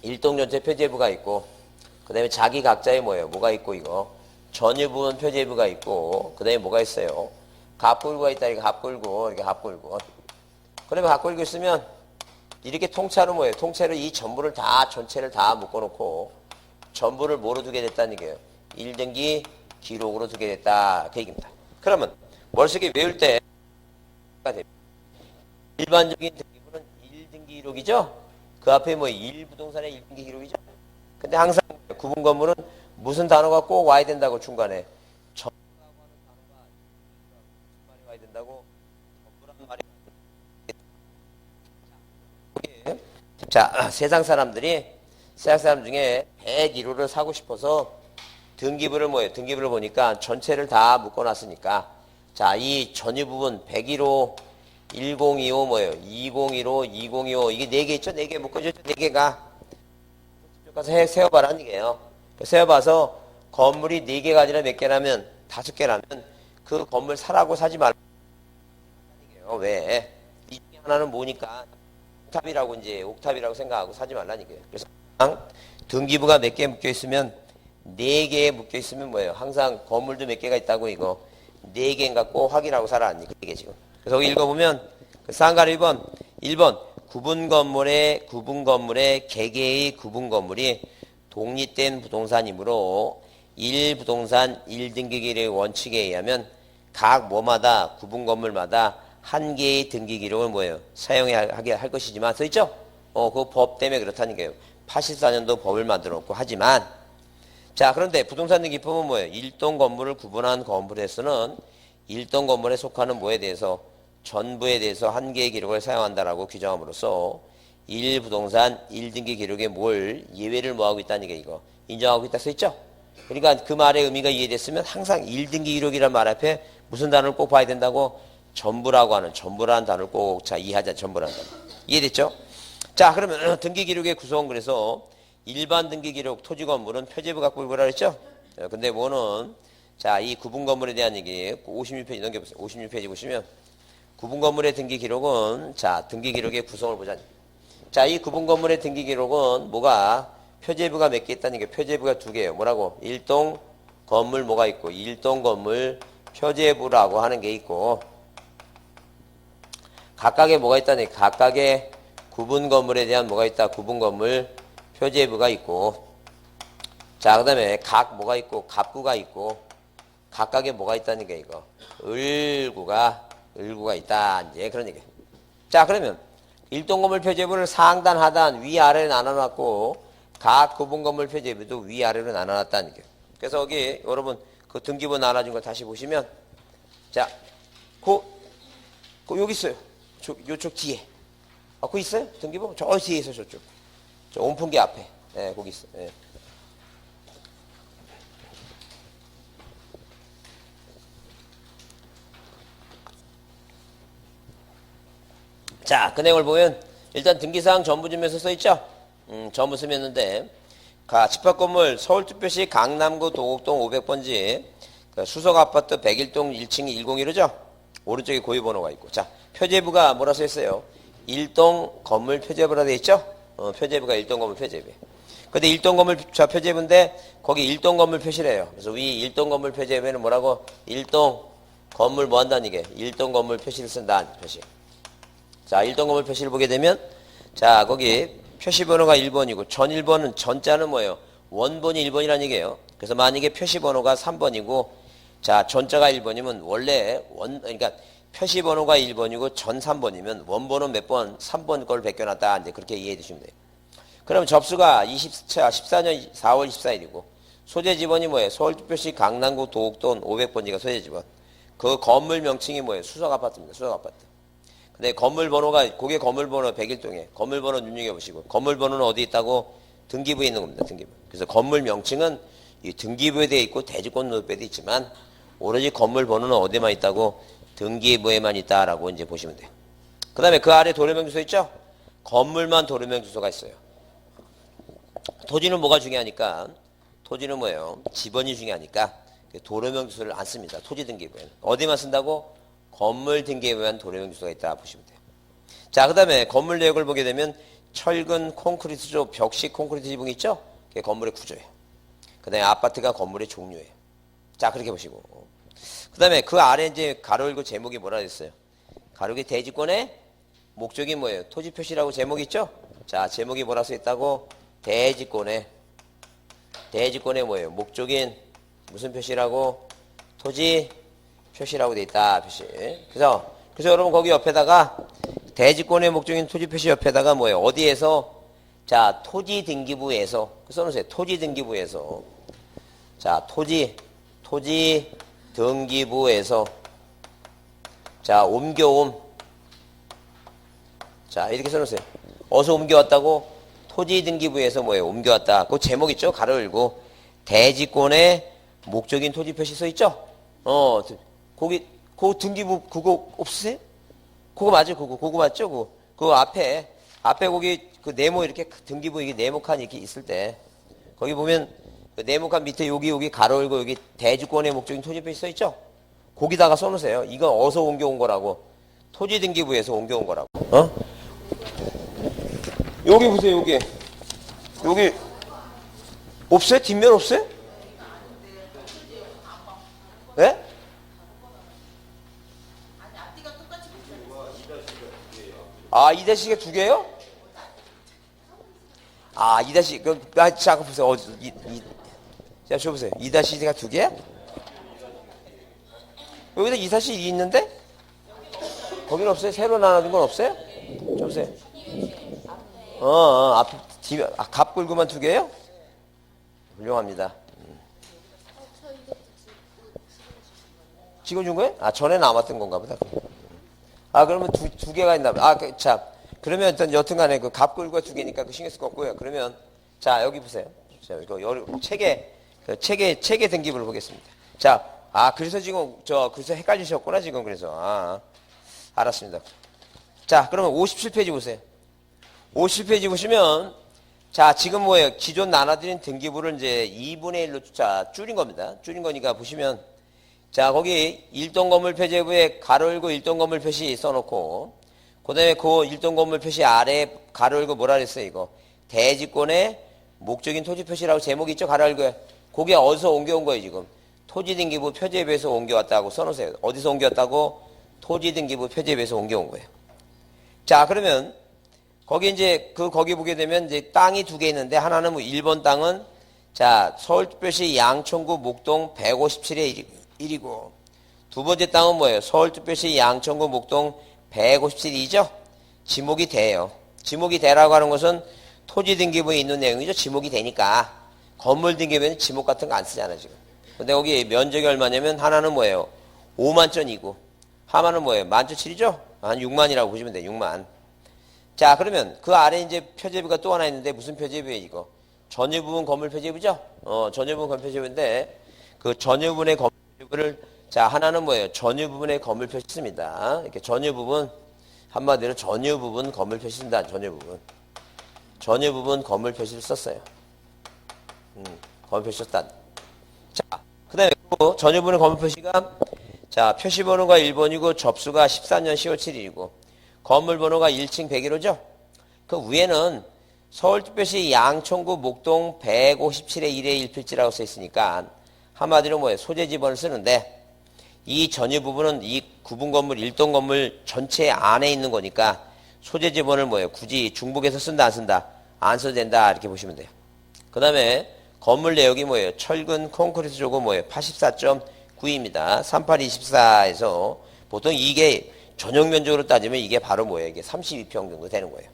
일동전체 표제부가 있고 그 다음에 자기 각자의 뭐가 있고 이거 전유부분 표제부가 있고 그 다음에 뭐가 있어요? 갑골구가 있다. 이렇게 갑골구 그러면 갑골구 있으면 이렇게 통째로 통째로 이 전부를 전체를 다 묶어놓고 전부를 뭐로 두게 됐다는 얘기예요? 1등기 기록으로 두게 됐다. 그 얘기입니다. 그러면 머릿속에 외울 때 일반적인 등기부는 1등기 기록이죠? 그 앞에 1부동산의 1등기 기록이죠? 근데 항상 구분 건물은 무슨 단어가 꼭 와야 된다고 중간에 전부라고 하는 단어가 말이 와야 된다고 전부라는 말이 자, 세상 사람 중에 101호를 사고 싶어서 등기부를 등기부를 보니까 전체를 다 묶어놨으니까, 자, 이 전유 부분 101호, 1025 2015, 2025 이게 4개 있죠? 4개 묶어줬죠? 4개가. 가서 세어봐라는 얘기예요. 세어봐서 건물이 4개가 아니라 몇 개라면 5개라면 그 건물 사라고 사지 말라는 얘기예요. 왜? 이 중에 하나는 뭐니까 옥탑이라고 생각하고 사지 말라는 얘기예요. 그래서 등기부가 몇 개 묶여 있으면 4개에 묶여 있으면 항상 건물도 몇 개가 있다고 이거 4개인가 꼭 확인하고 살아는 얘기게 지금. 그래서 읽어보면 쌍가루 1번 구분 건물의 개개의 구분 건물이 독립된 부동산이므로 1부동산 1등기기록의 원칙에 의하면 각 구분 건물마다 한 개의 등기 기록을 사용하게 할 것이지만 써있죠? 그 법 때문에 그렇다는 거예요. 84년도 법을 만들어 놓고 하지만, 자, 그런데 부동산 등기법은 일동 건물을 구분한 건물에서는 일동 건물에 속하는 뭐에 대해서 전부에 대해서 한 개의 기록을 사용한다라고 규정함으로써 1부동산 1등기 기록에 예외를 뭐하고 있다는 게 이거 인정하고 있다 써있죠? 그러니까 그 말의 의미가 이해됐으면 항상 1등기 기록이란 말 앞에 무슨 단어를 꼭 봐야 된다고? 전부라는 단어를 꼭 이해하자. 전부라는 단어. 이해됐죠? 자, 그러면 등기 기록의 구성은 그래서 일반 등기 기록 토지 건물은 표제부 갖고 읽으라 그랬죠? 근데 자, 이 구분 건물에 대한 얘기 56페이지 넘겨보세요. 56페이지 보시면 구분 건물의 등기 기록은 자, 등기 기록의 구성을 보자. 자, 이 구분 건물의 등기 기록은 표제부가 몇 개 있다는 게 표제부가 2개예요. 뭐라고? 일동 건물 있고 일동 건물 표제부라고 하는 게 있고 각각의 뭐가 있다니? 각각의 구분 건물에 대한 있다? 구분 건물 표제부가 있고 자, 그 다음에 있고 갑구가 있고 각각의 뭐가 있다는 게 이거 을구가 있다. 이제 그런 얘기예요. 자, 그러면 일동 건물 표제부를 상단, 하단, 위아래로 나눠놨고 각 구분 건물 표제부도 위아래로 나눠놨다는 얘기예요. 그래서 여기 여러분 그 등기부 나눠준 거 다시 보시면 자, 여기 있어요. 요쪽 뒤에. 그거 있어요? 등기부? 저 뒤에 있어요. 저쪽. 저 온풍기 앞에. 네, 거기 있어요. 네. 자, 그 내용을 보면 일단 등기사항 전부지면서 써있죠? 전부 쓰면는데 집합건물 서울특별시 강남구 도곡동 500번지 수석아파트 101동 1층 101호죠? 오른쪽에 고유번호가 있고 자, 표제부가 뭐라 써있어요? 일동 건물 표제부라 돼 있죠? 표제부가 일동 건물 표제부. 근데 일동 건물 표제부인데 거기 일동 건물 표시래요. 그래서 위 일동 건물 표제부에는 뭐라고? 일동 건물 뭐 한다는 게 일동 건물 표시를 쓴다. 표시. 자, 일동 건물 표시를 보게 되면 자, 거기 표시번호가 1번이고 전 1번은 전자는 뭐예요? 원본이 1번이라는 얘기예요. 그래서 만약에 표시번호가 3번이고 자, 전자가 1번이면 원래 그러니까 표시번호가 1번이고 전 3번이면 원본은 몇 번? 3번 걸 베껴놨다. 이제 그렇게 이해해 주시면 돼요. 그럼 접수가 14년 4월 24일이고 소재 지번이 뭐예요? 서울특별시 강남구 도곡동 500번지가 소재 지번. 그 건물 명칭이 뭐예요? 수석 아파트입니다. 수석 아파트. 근데 건물 번호가 그게 건물 번호 101동에 건물 번호 눈여겨 보시고 건물 번호는 어디 있다고? 등기부에 있는 겁니다. 등기부. 그래서 건물 명칭은 이 등기부에 되어 있고 대지권 등록부에도 있지만 오로지 건물 번호는 어디에만 있다고? 등기부에만 있다라고 이제 보시면 돼요. 그 다음에 그 아래 도로명 주소 있죠? 건물만 도로명 주소가 있어요. 토지는 뭐가 중요하니까? 토지는 뭐예요? 지번이 중요하니까 도로명 주소를 안 씁니다. 토지 등기부에는. 어디만 쓴다고? 건물 등기부에만 도로명 주소가 있다 보시면 돼요. 자, 그 다음에 건물 내역을 보게 되면 철근 콘크리트조 벽식 콘크리트 지붕이 있죠? 그게 건물의 구조예요. 그 다음에 아파트가 건물의 종류예요. 자, 그렇게 보시고. 그 다음에 그 아래 이제 가로 열고 제목이 뭐라 했어요? 가로기 대지권의 목적이 뭐예요? 토지 표시라고 제목이 있죠? 자, 제목이 뭐라 써 있다고? 대지권의 뭐예요? 목적인 무슨 표시라고? 토지 표시라고 돼 있다. 표시. 그래서 여러분 거기 옆에다가 대지권의 목적인 토지 표시 옆에다가 뭐예요? 어디에서? 자, 토지 등기부에서 써놓으세요. 토지 등기부에서. 자, 토지 등기부에서 자, 옮겨옴. 자, 이렇게 써놓으세요. 어디서 옮겨왔다고? 토지등기부에서 뭐예요? 옮겨왔다. 그 제목 있죠? 가로 열고. 대지권의 목적인 토지 표시 써 있죠? 거기, 그 등기부 그거 없으세요? 그거 맞죠? 그거 맞죠? 그거 앞에 거기 그 네모 이렇게 등기부 이게 네모칸 이렇게 있을 때 거기 보면 그 네모칸 밑에 여기 가로 열고 여기 대지권의 목적인 토지 표시 써 있죠? 거기다가 써놓으세요. 이건 어디서 옮겨온 거라고? 토지등기부에서 옮겨온 거라고. 여기 보세요. 여기 없어요? 뒷면 없어요? 네? 아, 이 대시가 두 개요? 아, 이 다시, 잠깐 보세요. 자, 줘보세요. 이 다시가 두 개야? 여기다 이 다시 있는데? 거기는 없어요? 새로 나눠준 건 없어요? 줘보세요. 앞에, 갑 굴구만 두 개요? 훌륭합니다. 지금 준 거예요? 아, 전에 남았던 건가 보다. 그러면 두 개가 있나 봐. 자, 그러면 일단 여튼간에 그 갑굴과 두 개니까 그 신경 쓸 거 없고요. 그러면, 자, 여기 보세요. 자, 이거 책의 등기부를 보겠습니다. 자, 그래서 지금, 그래서 헷갈리셨구나, 지금 그래서. 알았습니다. 자, 그러면 57페이지 보세요. 57페이지 보시면, 자, 지금 뭐예요? 기존 나눠드린 등기부를 이제 2분의 1로, 자, 줄인 겁니다. 줄인 거니까 보시면, 자, 거기 일동 건물 표제부에 가로 열고 일동 건물 표시 써놓고, 그 다음에 그 일동 건물 표시 아래에 가로 열고 뭐라 그랬어요, 이거? 대지권의 목적인 토지 표시라고 제목이 있죠, 가로 열고. 거기에 어디서 옮겨온 거예요, 지금? 토지등기부 표제부에서 옮겨왔다고 써놓으세요. 어디서 옮겨왔다고? 토지등기부 표제부에서 옮겨온 거예요. 자, 그러면, 거기 이제, 거기 보게 되면 이제 땅이 두 개 있는데, 하나는 뭐 1번 땅은, 자, 서울특별시 양천구 목동 157의 1이고, 두 번째 땅은 뭐예요? 서울특별시 양천구 목동 157이죠? 지목이 돼요. 지목이 되라고 하는 것은 토지등기부에 있는 내용이죠. 지목이 되니까. 건물등기부에는 지목 같은 거 안 쓰잖아요, 지금. 근데 거기 면적이 얼마냐면, 하나는 뭐예요? 5만천이고, 하나는 뭐예요? 11,007이죠? 한 6만이라고 보시면 돼요, 6만. 자, 그러면 그 아래 이제 표제부가 또 하나 있는데, 무슨 표제부예요, 이거? 전유부분 건물 표제부죠? 전유부분 건물 표제부인데, 그 전유부분의 건물 표제부를, 자, 하나는 뭐예요? 전유부분의 건물 표시 씁니다. 이렇게 전유부분, 한마디로 전유부분 건물 표시 쓴다, 전유부분. 전유부분 건물 표시를 썼어요. 건물 표시 썼다. 자, 그 다음에 전유부분의 건물 표시가, 자, 표시번호가 1번이고, 접수가 14년 10월 7일이고, 건물 번호가 1층 101호죠? 그 위에는 서울특별시 양천구 목동 157의 1의 1필지라고 써 있으니까 한마디로 뭐예요? 소재 지번을 쓰는데 이 전유 부분은 이 구분 건물 1동 건물 전체 안에 있는 거니까 소재 지번을 뭐예요? 굳이 중복해서 쓴다 안 쓴다? 안 써도 된다 이렇게 보시면 돼요. 그 다음에 건물 내역이 뭐예요? 철근 콘크리트 조금 뭐예요? 84.9입니다. 3824에서 보통 이게 전용 면적으로 따지면 이게 바로 뭐예요? 이게 32평 정도 되는 거예요.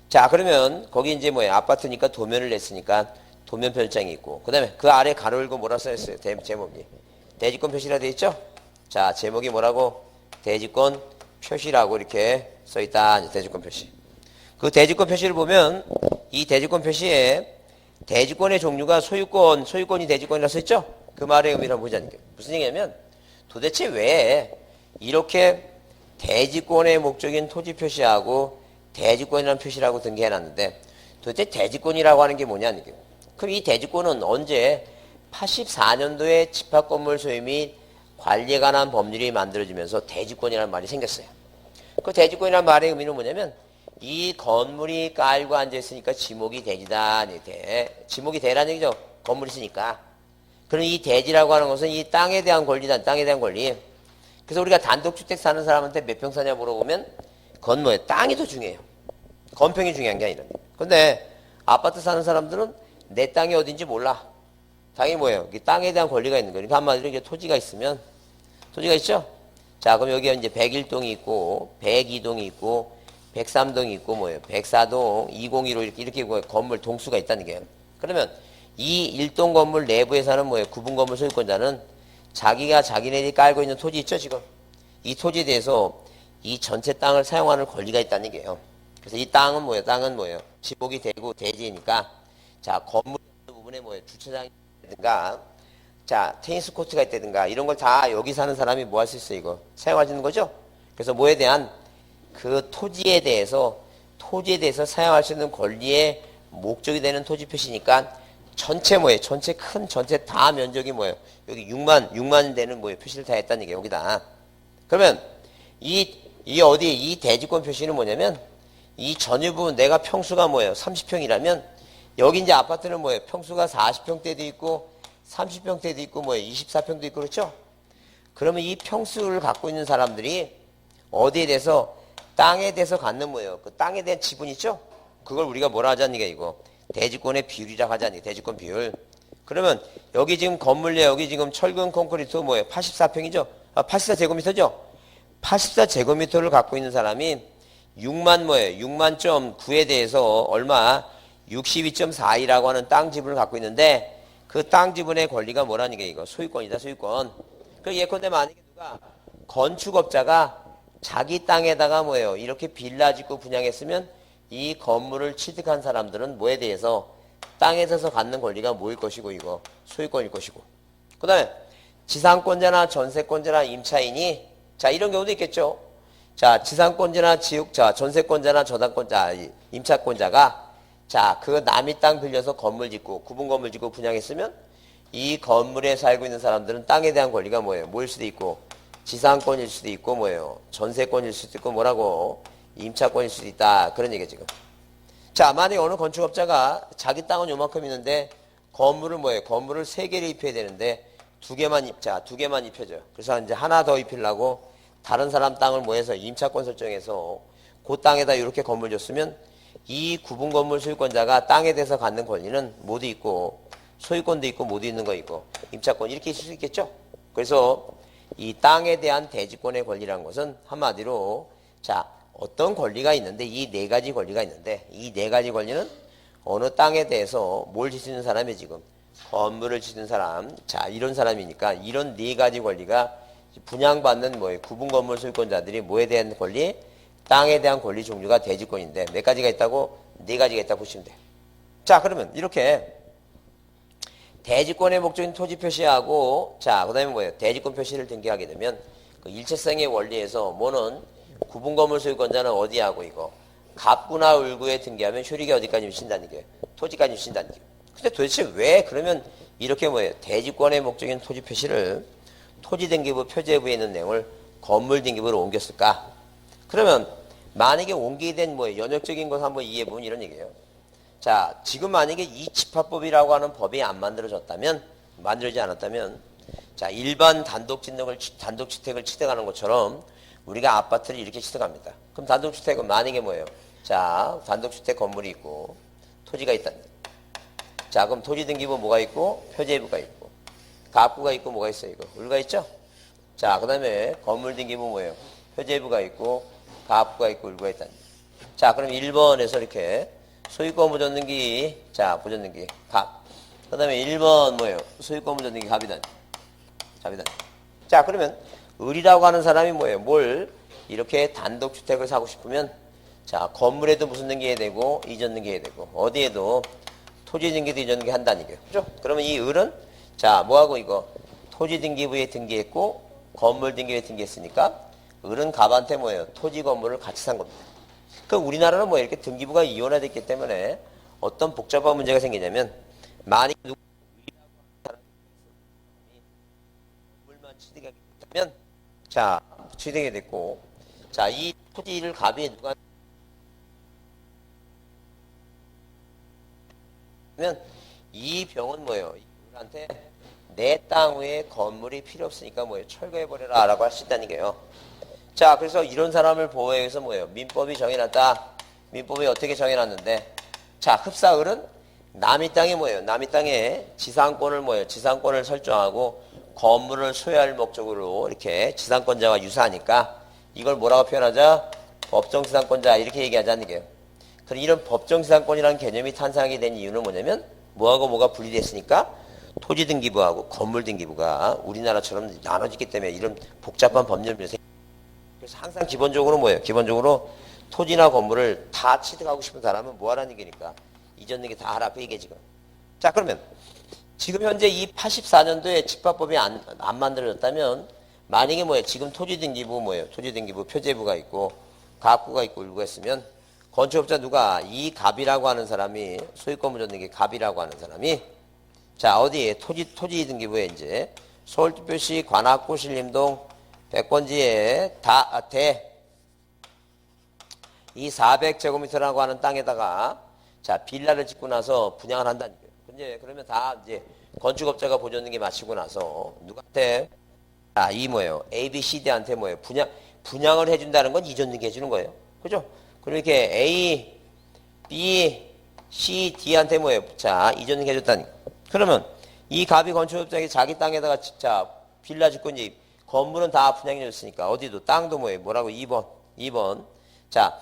자, 그러면 거기 이제 뭐예요? 아파트니까 도면을 냈으니까 도면 별장이 있고, 그 다음에 그 아래 가로 열고 뭐라 써있어요? 제목이. 대지권 표시라 되어 있죠? 자, 제목이 뭐라고? 대지권 표시라고 이렇게 써있다. 대지권 표시. 그 대지권 표시를 보면 이 대지권 표시에 대지권의 종류가 소유권이 대지권이라 써있죠? 그 말의 의미를 한번 보자니까. 무슨 얘기냐면 도대체 왜 이렇게 대지권의 목적인 토지 표시하고 대지권이라는 표시라고 등기해놨는데 도대체 대지권이라고 하는 게 뭐냐 이게. 그럼 이 대지권은 언제 84년도에 집합건물 소유 및 관리에 관한 법률이 만들어지면서 대지권이라는 말이 생겼어요. 그 대지권이라는 말의 의미는 뭐냐면 이 건물이 깔고 앉아있으니까 지목이 대지다. 지목이 대라는 얘기죠. 건물이 있으니까. 그럼 이 대지라고 하는 것은 이 땅에 대한 권리다. 땅에 대한 권리. 그래서 우리가 단독주택 사는 사람한테 몇 평 사냐 물어보면 그건 뭐예요? 땅이 더 중요해요. 건평이 중요한 게 아니라. 근데 아파트 사는 사람들은 내 땅이 어딘지 몰라. 당연히 뭐예요? 땅에 대한 권리가 있는 거예요. 그러니까 한마디로 이제 토지가 있으면, 토지가 있죠? 자, 그럼 여기에 이제 101동이 있고, 102동이 있고, 103동이 있고, 뭐예요? 104동, 201호 이렇게 건물 동수가 있다는 게. 그러면 이 1동 건물 내부에 사는 뭐예요? 구분 건물 소유권자는 자기가 자기네들이 깔고 있는 토지 있죠, 지금? 이 토지에 대해서 이 전체 땅을 사용하는 권리가 있다는 얘기예요. 그래서 이 땅은 뭐예요? 땅은 뭐예요? 지목이 되고 대지니까 자 건물 부분에 뭐예요? 주차장이라든가 자 테니스 코트가 있다든가 이런 걸 다 여기 사는 사람이 뭐 할 수 있어요? 이거 사용할 수 있는 거죠? 그래서 뭐에 대한 그 토지에 대해서 사용할 수 있는 권리의 목적이 되는 토지 표시니까 전체 뭐예요? 전체 다 면적이 뭐예요? 여기 6만 되는 뭐예요? 표시를 다 했다는 얘기예요. 여기다. 그러면 이 대지권 표시는 뭐냐면 이 전유 부분 내가 평수가 뭐예요? 30평이라면 여기 이제 아파트는 뭐예요? 평수가 40평대도 있고 30평대도 있고 뭐예요? 24평도 있고 그렇죠? 그러면 이 평수를 갖고 있는 사람들이 어디에 대해서 땅에 대해서 갖는 뭐예요? 그 땅에 대한 지분 있죠? 그걸 우리가 뭐라 하자는 게 이거 대지권의 비율이라고 하자니 대지권 비율. 그러면 여기 지금 건물에 여기 지금 철근 콘크리트 뭐예요? 84평이죠? 84제곱미터죠? 84제곱미터를 갖고 있는 사람이 6만 뭐예요? 6만.9에 대해서 얼마? 62.42라고 하는 땅 지분을 갖고 있는데 그 땅 지분의 권리가 뭐라는 게 이거 소유권이다 소유권. 그 예컨대 만약에 누가 건축업자가 자기 땅에다가 뭐예요? 이렇게 빌라 짓고 분양했으면 이 건물을 취득한 사람들은 뭐에 대해서 땅에 대해서 갖는 권리가 뭐일 것이고 이거 소유권일 것이고 그 다음에 지상권자나 전세권자나 임차인이 자 이런 경우도 있겠죠. 자 지상권자나 전세권자나 저당권자 임차권자가 자 그 남의 땅 빌려서 건물 짓고 구분 건물 짓고 분양했으면 이 건물에 살고 있는 사람들은 땅에 대한 권리가 뭐예요? 뭐일 수도 있고 지상권일 수도 있고 뭐예요? 전세권일 수도 있고 뭐라고 임차권일 수도 있다. 그런 얘기죠 지금. 자 만약에 어느 건축업자가 자기 땅은 요만큼 있는데 건물을 뭐예요? 건물을 3개를 입혀야 되는데 2개만 입혀줘요. 그래서 이제 하나 더 입히려고 다른 사람 땅을 뭐해서 임차권 설정해서 그 땅에다 이렇게 건물 줬으면 이 구분 건물 소유권자가 땅에 대해서 갖는 권리는 모두 있고 소유권도 있고 모두 있는 거 있고 임차권 이렇게 있을 수 있겠죠. 그래서 이 땅에 대한 대지권의 권리라는 것은 한마디로 자 어떤 권리가 있는데 이 4가지 권리가 있는데 이 4가지 권리는 어느 땅에 대해서 뭘 짓는 사람이 지금 건물을 짓는 사람 자 이런 사람이니까 이런 4가지 권리가 분양받는 뭐예요? 구분 건물 소유권자들이 뭐에 대한 권리? 땅에 대한 권리 종류가 대지권인데 몇 가지가 있다고? 4가지가 있다고 보시면 돼요. 자 그러면 이렇게 대지권의 목적인 토지 표시하고 자 그다음에 뭐예요? 대지권 표시를 등기하게 되면 그 일체성의 원리에서 뭐는 구분 건물 소유권자는 어디하고 이거 갑구나 을구에 등기하면 효력이 어디까지 미친다는 게 토지까지 미친다는 게. 근데 도대체 왜 그러면 이렇게 뭐예요? 대지권의 목적인 토지 표시를 토지등기부 표제부에 있는 내용을 건물등기부로 옮겼을까? 그러면 만약에 옮기게 된 뭐예요? 연역적인 것을 한번 이해해보면 이런 얘기예요. 자, 지금 만약에 이 집합법이라고 하는 법이 안 만들어지지 않았다면, 자, 일반 단독주택을 취득하는 것처럼 우리가 아파트를 이렇게 취득합니다. 그럼 단독주택은 만약에 뭐예요? 자, 단독주택 건물이 있고, 토지가 있다. 자, 그럼 토지등기부 뭐가 있고, 표제부가 있고, 갑구가 있고, 뭐가 있어요? 이거. 을가 있죠? 자, 그 다음에 건물등기부 뭐예요? 표제부가 있고, 갑구가 있고, 을가 있다. 자, 그럼 1번에서 이렇게 소유권 보존등기, 자, 보존등기, 갑. 그 다음에 1번 뭐예요? 소유권 보존등기, 갑이다. 갑이다. 자, 그러면 을이라고 하는 사람이 뭐예요? 뭘 이렇게 단독주택을 사고 싶으면 자, 건물에도 무슨 등기해야 되고, 이전 등기해야 되고, 어디에도 토지등기도 이전 등기 한다는 얘기예요. 그죠? 그러면 이 을은 자, 뭐하고 이거 토지등기부에 등기했고, 건물등기부에 등기했으니까 을은 갑한테 뭐예요? 토지 건물을 같이 산 겁니다. 그럼 우리나라는 뭐 이렇게 등기부가 이원화됐기 때문에 어떤 복잡한 문제가 생기냐면 만약 누가 건물만 취득하게 됐다면 자 취득이 됐고 자 이 토지를 갑이 누가 하면 이 병은 뭐예요? 이분한테 내 땅 위에 건물이 필요 없으니까 뭐예요? 철거해버려라 라고 할 수 있다는 게요. 자, 그래서 이런 사람을 보호하기 위해서 뭐예요? 민법이 정해놨다. 민법이 어떻게 정해놨는데? 자, 흡사을은 남의 땅에 뭐예요? 남의 땅에 지상권을 뭐예요? 지상권을 설정하고 건물을 소유할 목적으로 이렇게 지상권자와 유사하니까 이걸 뭐라고 표현하자? 법정지상권자 이렇게 얘기하자는 게요. 그럼 이런 법정지상권이라는 개념이 탄생하게 된 이유는 뭐냐면 뭐하고 뭐가 분리됐으니까 토지등기부하고 건물등기부가 우리나라처럼 나눠지기 때문에 이런 복잡한 법률 묘세. 그래서 항상 기본적으로 뭐예요? 기본적으로 토지나 건물을 다 취득하고 싶은 사람은 뭐 하라는 얘기니까 이전 얘기 다 하라 그 얘기 지금. 자 그러면 지금 현재 이 84년도에 집합법이 안 만들어졌다면 만약에 뭐예요? 지금 토지등기부 뭐예요? 토지등기부 표제부가 있고 가구가 있고 일부가 있으면 건축업자 누가 이 갑이라고 하는 사람이 소유권 전등기 갑이라고 하는 사람이 자 어디에 토지등기부에 이제 서울특별시 관악구 신림동 백권지에 이 400제곱미터라고 하는 땅에다가 자 빌라를 짓고 나서 분양을 한다는 거예요. 근데 그러면 다 이제 건축업자가 보존등기 마치고 나서 누구한테 이 뭐예요? A, B, C, D한테 뭐예요? 분양을 해준다는 건 이전등기 해주는 거예요. 그죠? 그럼 이렇게 A, B, C, D한테 뭐예요? 자 이전등기 해줬다니. 그러면 이 갑이 건축업자에게 자기 땅에다가 자 빌라 짓고 이제 건물은 다 분양해줬으니까 어디도 땅도 뭐예요? 뭐라고 2번. 자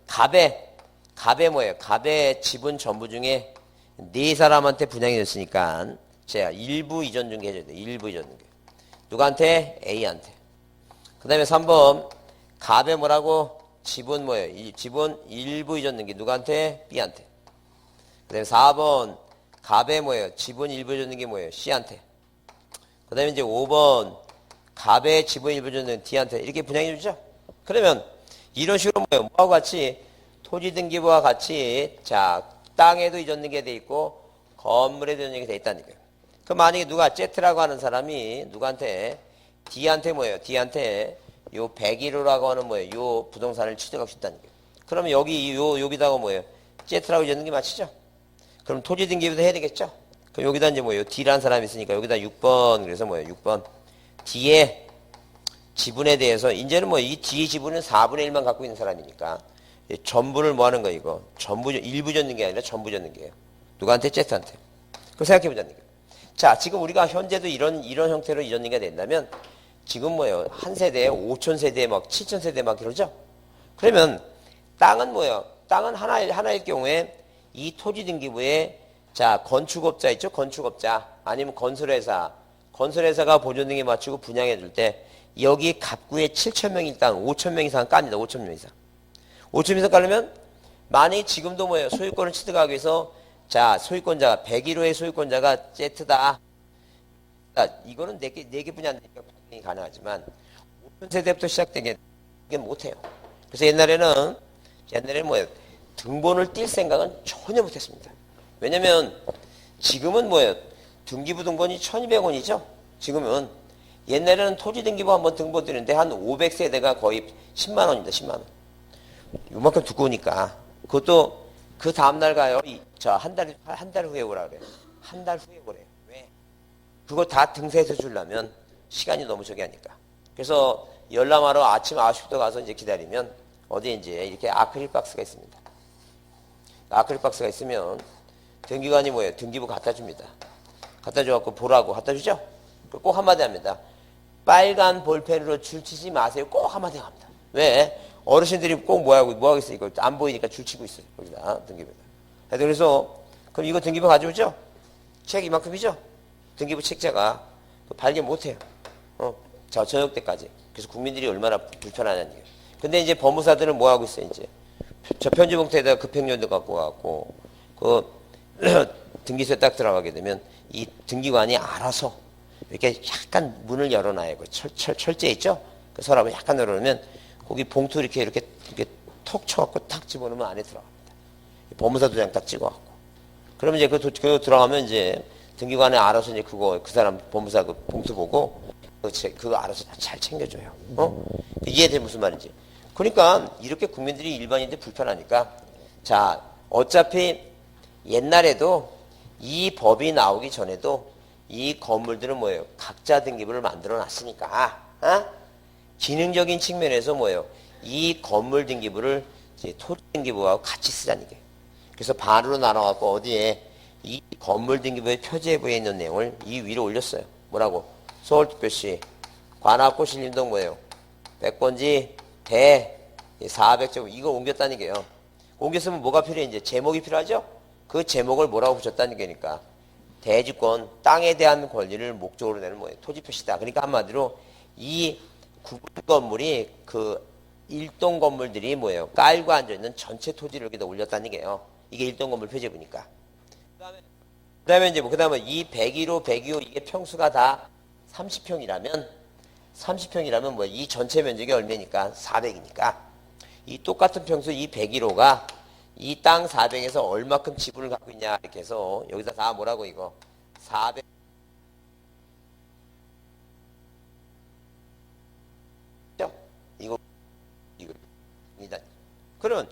갑의 뭐예요? 갑의 지분 전부 중에 네 사람한테 분양해줬으니까 자 일부 이전 등기 해줘야 돼. 일부 이전 등기. 누구한테? A한테. 그 다음에 3번 갑의 뭐라고? 지분 뭐예요? 지분 일부 이전 등기 누구한테? B한테. 그 다음에 4번 갑의 뭐예요? 지분 일부 이전 등기 뭐예요? C한테. 그 다음에 이제 5번 갑의 지분 일부 이전 등기 D한테 이렇게 분양해 주죠. 그러면 이런 식으로 뭐예요? 뭐하고 같이 토지 등기부와 같이 자 땅에도 이전 등기가 돼 있고 건물에도 이전 등기가 돼 있다는 거예요. 그럼 만약에 누가 Z라고 하는 사람이 누구한테 D한테 뭐예요? D한테 요 101호라고 하는 뭐예요? 요 부동산을 취득하고 싶다는 거예요. 그러면 여기다가 뭐예요? Z라고 이전 등기 맞히죠? 그럼 토지 등기부도 해야 되겠죠? 그럼 여기다 이제 뭐예요? D라는 사람이 있으니까 여기다 6번 그래서 뭐예요? 6번 D의 지분에 대해서 이제는 뭐 이 D 지분은 4분의 1만 갖고 있는 사람이니까 전부를 뭐 하는 거 이거 전부 일부 젓는 게 아니라 전부 젓는 게예요. 누구한테? Z한테. 그거 생각해 보자는 거예요. 자 지금 우리가 현재도 이런 형태로 이전 얘기가 된다면 지금 뭐예요? 한 세대에 5천 세대에 막 7천 세대에 막 그러죠? 그러면 땅은 뭐예요? 땅은 하나일 경우에 이 토지등기부에 자 건축업자 있죠? 건축업자 아니면 건설회사가 보존등기 맞추고 분양해 줄 때 여기 갑구에 7천 명이 땅 5천 명 이상 깝니다. 5천 명 이상. 5천 명 이상 깔려면 만약에 지금도 뭐예요? 소유권을 취득하기 위해서 자 소유권자가 101호의 소유권자가 Z다. 이거는 4개 분야 안 되니까 분양이 가능하지만 5천 세대부터 시작된 게 이게 못해요. 그래서 옛날에는 뭐예요? 등본을 띨 생각은 전혀 못했습니다. 왜냐면 지금은 뭐예요? 등기부 등본이 1,200원이죠? 지금은 옛날에는 토지 등기부 한번 등본 드리는데 한 500세대가 거의 10만 원입니다. 10만 원. 요만큼 두꺼우니까 그것도 그 다음날 가요. 한 달 후에 오라 그래요. 한 달 후에 오래요. 왜? 그거 다 등세해서 주려면 시간이 너무 저기 하니까. 그래서 열람하러 아침 9시부터 가서 이제 기다리면 어디에 이제 이렇게 아크릴 박스가 있습니다. 아크릴 박스가 있으면 등기관이 뭐예요? 등기부 갖다 줍니다. 갖다 줘갖고 보라고 갖다 주죠? 꼭 한마디 합니다. 빨간 볼펜으로 줄 치지 마세요. 꼭 한마디 합니다. 왜? 어르신들이 꼭 뭐 하겠어요? 이거 안 보이니까 줄 치고 있어요. 거기다 등기부에다. 그래서 그럼 이거 등기부 가져오죠? 책 이만큼이죠? 등기부 책자가 발견 못해요. 자 저녁 때까지. 그래서 국민들이 얼마나 불편하냐는 얘기예요. 근데 이제 법무사들은 뭐 하고 있어요? 이제 저 편지 봉투에다가 급행료도 갖고 가고 그 등기소에 딱 들어가게 되면 이 등기관이 알아서 이렇게 약간 문을 열어놔요. 그 철제 있죠? 그 서랍을 약간 열어놓으면 거기 봉투 이렇게 톡 쳐갖고 탁 집어넣으면 안에 들어갑니다. 법무사 도장 딱 찍어갖고. 그러면 이제 그거 들어가면 이제 등기관에 알아서 이제 그 사람 법무사 그 봉투 보고 그거 알아서 잘 챙겨줘요. 이해돼 무슨 말인지. 그러니까 이렇게 국민들이 일반인들 불편하니까 자 어차피 옛날에도 이 법이 나오기 전에도 이 건물들은 뭐예요? 각자 등기부를 만들어 놨으니까 기능적인 측면에서 뭐예요? 이 건물 등기부를 이제 토지 등기부하고 같이 쓰자는 게. 그래서 반으로 나눠갖고 어디에 이 건물 등기부의 표제부에 있는 내용을 이 위로 올렸어요. 뭐라고? 서울특별시 관악구 신림동 뭐예요? 백권지 대 400제곱 이거 옮겼다는 게요. 옮겼으면 뭐가 필요해? 이제 제목이 필요하죠? 그 제목을 뭐라고 붙였다는 게니까 대지권 땅에 대한 권리를 목적으로 내는 뭐예요? 토지 표시다. 그러니까 한마디로 이 구분 건물이 그 일동 건물들이 뭐예요? 깔고 앉아있는 전체 토지를 여기다 올렸다는 얘기예요. 이게 일동 건물 표제부니까. 그다음에 이제 뭐 그다음에 이 101호, 102호 이게 평수가 다 30평이라면 뭐야? 이 전체 면적이 얼마니까? 400이니까. 이 똑같은 평수 이 101호가 이 땅 400에서 얼마큼 지분을 갖고 있냐 이렇게 해서 여기다 다 뭐라고 이거 400 이거 그러면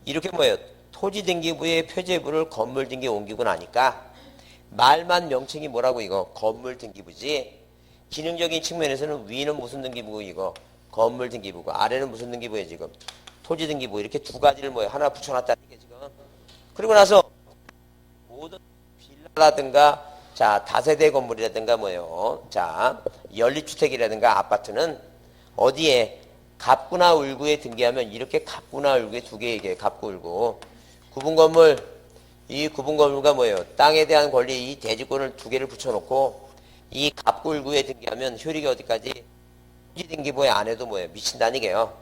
이렇게 뭐예요? 토지 등기부의 표제부를 건물 등기에 옮기고 나니까 말만 명칭이 뭐라고 이거 건물 등기부지. 기능적인 측면에서는 위는 무슨 등기부고 이거 건물 등기부고 아래는 무슨 등기부예요 지금 토지 등기부. 이렇게 두 가지를 뭐예요 하나 붙여놨다는 게 지금. 그리고 나서 모든 빌라라든가 자 다세대 건물이라든가 뭐예요 자 연립주택이라든가 아파트는 어디에 갑구나 울구에 등기하면 이렇게 갑구나 울구에 두 개 얘기해요. 갑구 울구. 구분건물 이 구분건물과 뭐예요 땅에 대한 권리 이 대지권을 두 개를 붙여놓고 이 갑구 울구에 등기하면 효력이 어디까지 토지 등기부의 안에도 뭐예요 미친다는 얘기예요.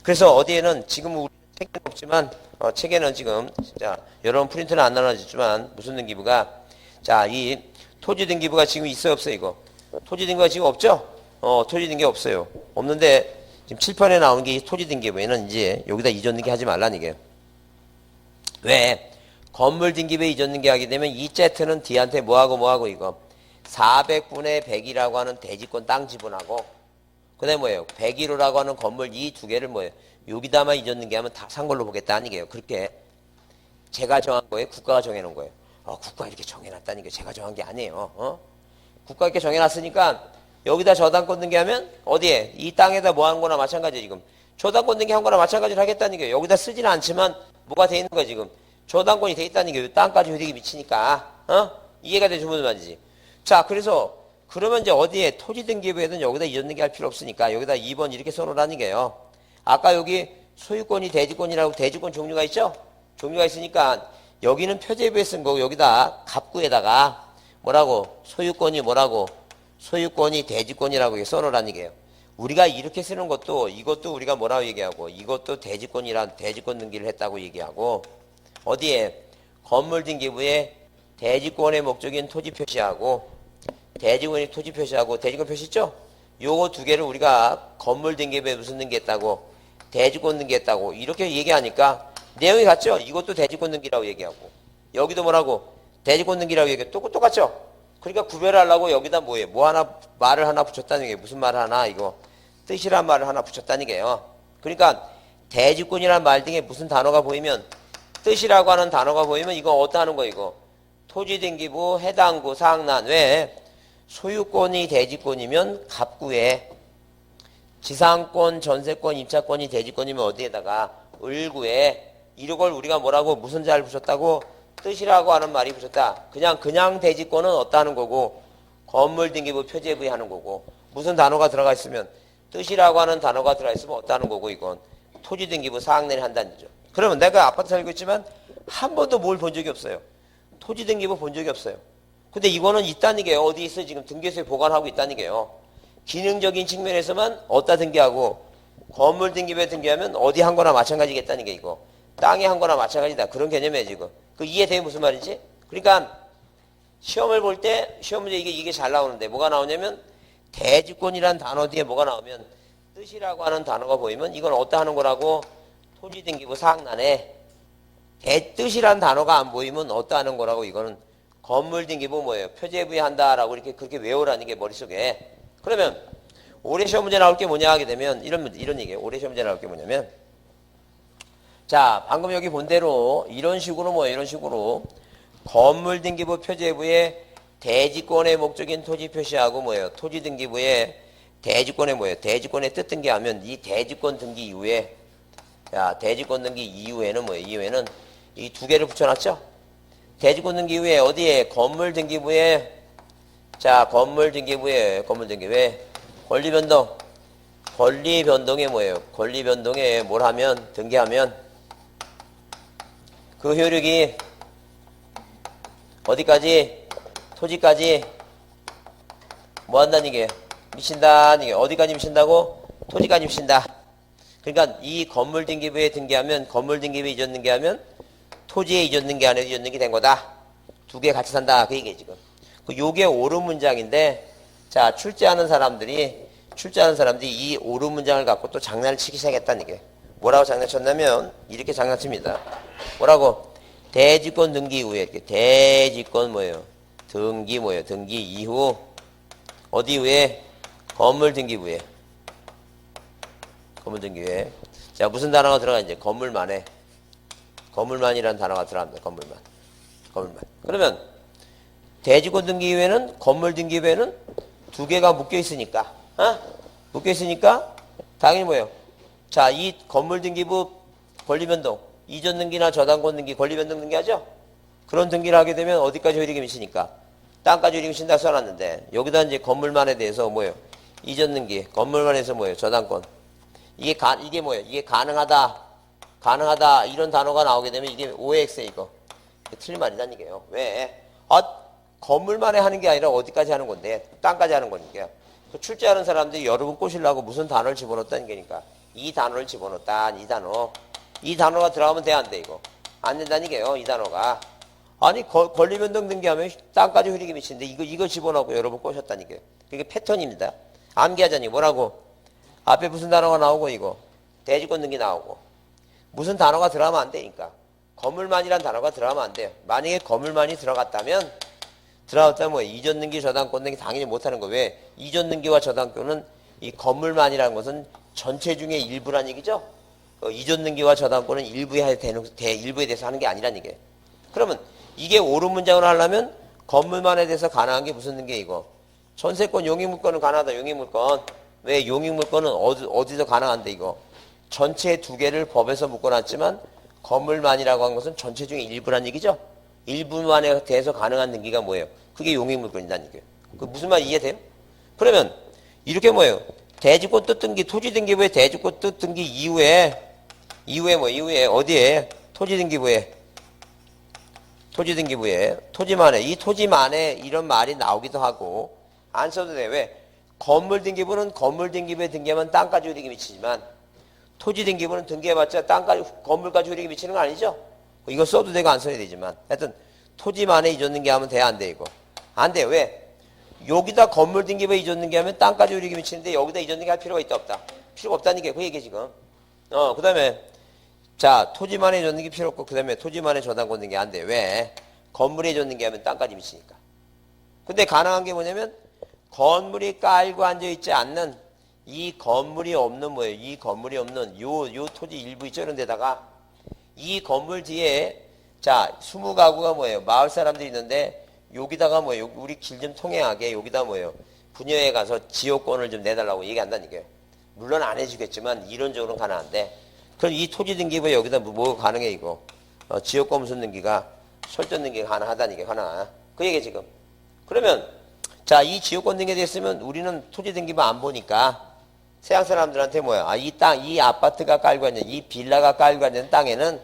그래서 어디에는 지금 우리 책에는 없지만 책에는 지금 자 여러분 프린트는 안 나눠졌지만 무슨 등기부가 자 이 토지 등기부가 지금 있어요 없어요 이거 토지 등기부가 지금 없죠? 토지 등기 없어요. 없는데 지금 7편에 나온 게 토지 등기부에는 이제 여기다 이전 등기 하지 말라는 얘기예요. 왜? 건물 등기부에 이전 등기 하게 되면 이 Z는 D한테 뭐하고 이거 400분의 100이라고 하는 대지권 땅 지분하고 그 다음에 뭐예요? 101호라고 하는 건물 이 두 개를 뭐예요? 여기다만 이전 등기하면 다 산 걸로 보겠다는 얘기예요. 그렇게 제가 정한 거예요? 국가가 정해놓은 거예요? 국가가 이렇게 정해놨다는 게 제가 정한 게 아니에요. 국가가 이렇게 정해놨으니까 여기다 저당권 등기하면 어디에? 이 땅에다 뭐 하는 거나 마찬가지예요 지금. 저당권 등기한 거나 마찬가지로 하겠다는 얘기예요. 여기다 쓰지는 않지만 뭐가 돼 있는 거야 지금. 저당권이 돼 있다는 게 땅까지 효력이 미치니까 이해가 되지 무슨 말이지. 자 그래서 그러면 이제 어디에 토지 등기부에는 여기다 이전 등기 할 필요 없으니까 여기다 2번 이렇게 써놓으라는 게요. 아까 여기 소유권이 대지권이라고 대지권 종류가 있죠? 종류가 있으니까 여기는 표제부에 쓴 거고 여기다 갑구에다가 뭐라고 소유권이 뭐라고 소유권이 대지권이라고 이렇게 써놓으라는 얘기예요. 우리가 이렇게 쓰는 것도 이것도 우리가 뭐라고 얘기하고 이것도 대지권이란 대지권 등기를 했다고 얘기하고 어디에 건물 등기부에 대지권의 목적인 토지 표시하고 대지권이 토지 표시하고 대지권 표시 있죠? 요거 두 개를 우리가 건물 등기부에 무슨 등기했다고 대지권 등기했다고 이렇게 얘기하니까 내용이 같죠? 이것도 대지권 등기라고 얘기하고 여기도 뭐라고 대지권 등기라고 얘기하고 똑같죠? 그러니까 구별하려고 여기다 뭐예요? 뭐 하나 말을 하나 붙였다는 게 무슨 말을 하나 이거 뜻이란 말을 하나 붙였다는 게요. 그러니까 대지권이란 말 등에 무슨 단어가 보이면 뜻이라고 하는 단어가 보이면 이거 어떠하는 거 이거 토지 등기부 해당구 사항란 왜 소유권이 대지권이면 갑구에 지상권 전세권 입차권이 대지권이면 어디에다가 을구에 이걸 우리가 뭐라고 무슨 잘 붙였다고 뜻이라고 하는 말이 붙였다. 그냥 대지권은 어떠하는 거고 건물 등기부 표제부에 하는 거고 무슨 단어가 들어가 있으면 뜻이라고 하는 단어가 들어가 있으면 어떠하는 거고 이건 토지 등기부 사항내에 한다는 거죠. 그러면 내가 아파트 살고 있지만 한 번도 뭘 본 적이 없어요. 토지 등기부 본 적이 없어요. 근데 이거는 있다는 게요. 어디 있어 지금 등기소에 보관하고 있다는 게요. 기능적인 측면에서만 어디다 등기하고 건물 등기부에 등기하면 어디 한 거나 마찬가지겠다는 게 이거. 땅에 한 거나 마찬가지다. 그런 개념이에요 지금. 그 이해돼 무슨 말인지? 그러니까 시험을 볼 때 시험 문제 이게 잘 나오는데 뭐가 나오냐면 대지권이란 단어 뒤에 뭐가 나오면 뜻이라고 하는 단어가 보이면 이건 어디다 하는 거라고 토지 등기부 사항란에 뜻이란 단어가 안 보이면 어디다 하는 거라고 이거는 건물 등기부 뭐예요? 표제부에 한다라고 이렇게 그렇게 외우라는 게 머릿속에. 그러면 올해 시험 문제 나올 게 뭐냐 하게 되면 이런 얘기예요. 올해 시험 문제 나올 게 뭐냐면 자 방금 여기 본 대로 이런 식으로 뭐예요? 이런 식으로 건물 등기부 표제부에 대지권의 목적인 토지 표시하고 뭐예요? 토지 등기부에 대지권의 뭐예요? 대지권의 뜻 등기하면 이 대지권 등기 이후에 대지권 등기 이후에는 뭐예요? 이후에는 이 두 개를 붙여놨죠? 대지권 등기 이후에 어디에 건물 등기부에 건물 등기부에 권리 변동에 뭐예요? 권리 변동에 뭘 하면 등기하면 그 효력이 어디까지 토지까지 뭐 한다는 얘기예요? 미친다. 이게 어디까지 미친다고? 토지까지 미친다. 그러니까 이 건물 등기부에 등기하면 건물 등기부에 이전 등기하면 토지에 이전 등기 안 해도 이전 등기 된 거다. 두 개 같이 산다. 그 얘기예요 지금. 요게 옳은 문장인데 자 출제하는 사람들이 이 옳은 문장을 갖고 또 장난을 치기 시작했다는 게 뭐라고 장난쳤냐면 이렇게 장난칩니다. 뭐라고? 대지권 등기 이후에 이렇게 대지권 뭐예요? 등기 뭐예요? 등기 이후 어디 이후에? 건물 등기부에. 건물 등기부에. 자 무슨 단어가 들어가 이제 건물만에. 건물만이라는 단어가 들어갑니다. 건물만. 건물만. 그러면 대지권 등기 이후에는 건물 등기부에는 두 개가 묶여 있으니까, 묶여 있으니까 당연히 뭐예요? 자, 이 건물 등기부 권리변동, 이전 등기나 저당권 등기, 권리변동 등기하죠? 그런 등기를 하게 되면 어디까지 효력이 미치니까 땅까지 효력이 미친다 써놨는데 여기다 이제 건물만에 대해서 뭐예요? 이전 등기, 건물만에서 뭐예요? 저당권. 이게 뭐예요? 이게 가능하다 이런 단어가 나오게 되면 이게 OX에 이거 틀린 말이란 얘기예요. 왜? 건물만에 하는 게 아니라 어디까지 하는 건데 땅까지 하는 거니까. 그 출제하는 사람들이 여러분 꼬시려고 무슨 단어를 집어넣었다는 게니까 이 단어를 집어넣었다. 이 단어가 들어가면 돼 안 돼 이거? 안 된다는 얘기예요. 이 단어가. 아니 권리변동 등기하면 땅까지 효력이 미치는데 이거 집어넣고 여러분 꼬셨다는 얘기예요. 그게 패턴입니다. 암기하자니 뭐라고? 앞에 무슨 단어가 나오고 이거 대지권 등기 나오고 무슨 단어가 들어가면 안 되니까 건물만이란 단어가 들어가면 안 돼요. 만약에 건물만이 들어갔다면 뭐 이전 등기 저당권 등기 당연히 못하는 거. 왜? 이전 등기와 저당권은 이 건물만이라는 것은 전체 중에 일부란 얘기죠. 이전 등기와 저당권은 일부에 대해서 하는 게 아니란 얘기예요. 그러면 이게 옳은 문장으로 하려면 건물만에 대해서 가능한 게 무슨 등기예요 이거? 전세권 용익물권은 가능하다. 용익물권. 왜? 용익물권은 어디서 가능한데 이거? 전체 두 개를 법에서 묶어놨지만 건물만이라고 한 것은 전체 중에 일부란 얘기죠. 일부만에 대해서 가능한 등기가 뭐예요? 그게 용익물권이라는 얘기예요. 그 무슨 말 이해돼요? 그러면 이렇게 뭐예요? 대지권 뜻 등기, 토지 등기부에 대지권 뜻 등기 이후에 어디에? 토지 등기부에 토지만에 이 토지만에 이런 말이 나오기도 하고 안 써도 돼. 왜? 건물 등기부는 건물 등기부에 등기하면 땅까지 효력이 미치지만 토지 등기부는 등기해봤자 건물까지 효력이 미치는 거 아니죠? 이거 써도 되고 안 써도 되지만 하여튼 토지만에 이전 등기하면 돼 안 돼 이거? 안 돼. 왜? 여기다 건물 등기부에 이전 등기하면 땅까지 효력이 미치는데 여기다 이전 등기할 필요가 있다 없다? 필요가 없다는 게 그 얘기 지금. 그 다음에 자 토지만에 이전 등기 필요 없고 그 다음에 토지만에 저당권 등기 안 돼. 왜? 건물에 이전 등기하면 땅까지 미치니까. 근데 가능한 게 뭐냐면 건물이 깔고 앉아있지 않는 이 건물이 없는 뭐예요? 이 건물이 없는 요 토지 일부 있죠? 이런 데다가 이 건물 뒤에 자 20가구가 뭐예요? 마을 사람들이 있는데 여기다가 뭐예요? 우리 길 좀 통행하게 여기다 뭐예요? 분여에 가서 지역권을 좀 내달라고 얘기한다는 얘기예요. 물론 안 해주겠지만 이론적으로는 가능한데 그럼 이 토지 등기부에 여기다 뭐 가능해 이거? 지역권 무슨 등기가 설정 등기가 가능하다는 게 하나. 그 얘기 지금. 그러면 자 이 지역권 등기에 됐으면 우리는 토지 등기부 안 보니까 서양 사람들한테 뭐야? 이 아파트가 깔고 있는, 이 빌라가 깔고 있는 땅에는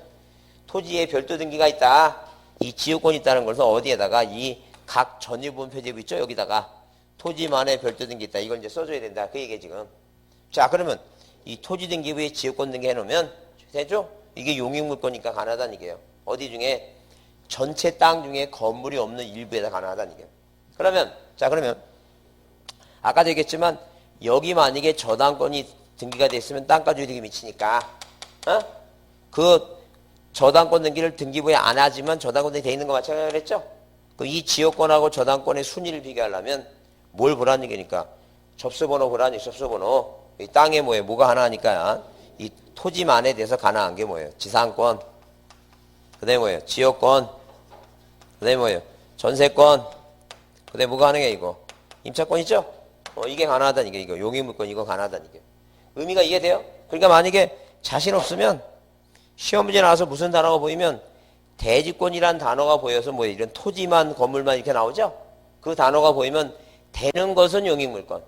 토지에 별도 등기가 있다. 이 지역권이 있다는 것을 어디에다가 이 각 전유분 표제부 있죠? 여기다가 토지만의 별도 등기 있다. 이걸 이제 써줘야 된다. 그 얘기 지금. 자, 그러면 이 토지 등기부에 지역권 등기 해놓으면 되죠? 이게 용익물권이니까 가능하다는 얘기예요. 어디 중에? 전체 땅 중에 건물이 없는 일부에다 가능하다는 얘기예요. 그러면 아까도 얘기했지만 여기 만약에 저당권이 등기가 됐으면 땅까지 효력이 미치니까 그 저당권 등기를 등기부에 안 하지만 저당권 등기 돼 있는 거 마찬가지로 그랬죠? 이 지역권하고 저당권의 순위를 비교하려면 뭘 보라는 얘기니까 접수번호 보라니 접수번호. 이 땅에 뭐가 하나 하니까 이 토지만에 대해서 가능한 게 뭐예요? 지상권, 그 다음에 뭐예요? 지역권, 그 다음에 뭐예요? 전세권, 그 다음에 뭐가 가능해 이거? 임차권 있죠? 이게 가능하다는 게 이거 용익물권 이거 가능하다는 게 의미가 이해돼요? 그러니까 만약에 자신 없으면 시험 문제 나와서 무슨 단어가 보이면 대지권이란 단어가 보여서 뭐 이런 토지만 건물만 이렇게 나오죠? 그 단어가 보이면 되는 것은 용익물권,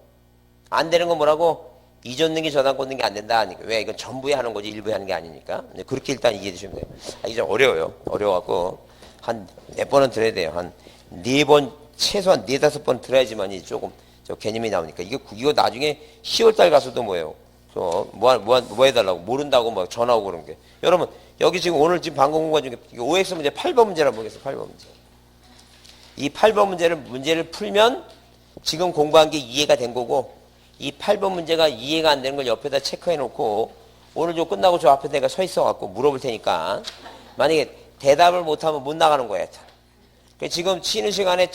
안 되는 건 뭐라고? 이전 등기 저당권 등기 안 된다 하니까. 왜? 이건 전부에 하는 거지 일부에 하는 게 아니니까. 그렇게 일단 이해해 주시면 돼요. 이게 좀 어려워요. 어려워갖고 한 몇 번은 들어야 돼요. 한 4번 최소한 4, 5번 들어야지만이 조금 저 개념이 나오니까 이거 나중에 10월달 가서도 뭐예요? 뭐 해달라고 모른다고 막 전화 오고 그런 게. 여러분 여기 지금 오늘 지금 방금 공부한 중에 OX 문제 8번 문제라고 보겠어요. 8번 문제. 이 8번 문제를 풀면 지금 공부한 게 이해가 된 거고 이 8번 문제가 이해가 안 되는 걸 옆에다 체크해 놓고 오늘 저 끝나고 저 앞에 내가 서 있어 갖고 물어볼 테니까 만약에 대답을 못하면 못 나가는 거야. 지금 쉬는 시간에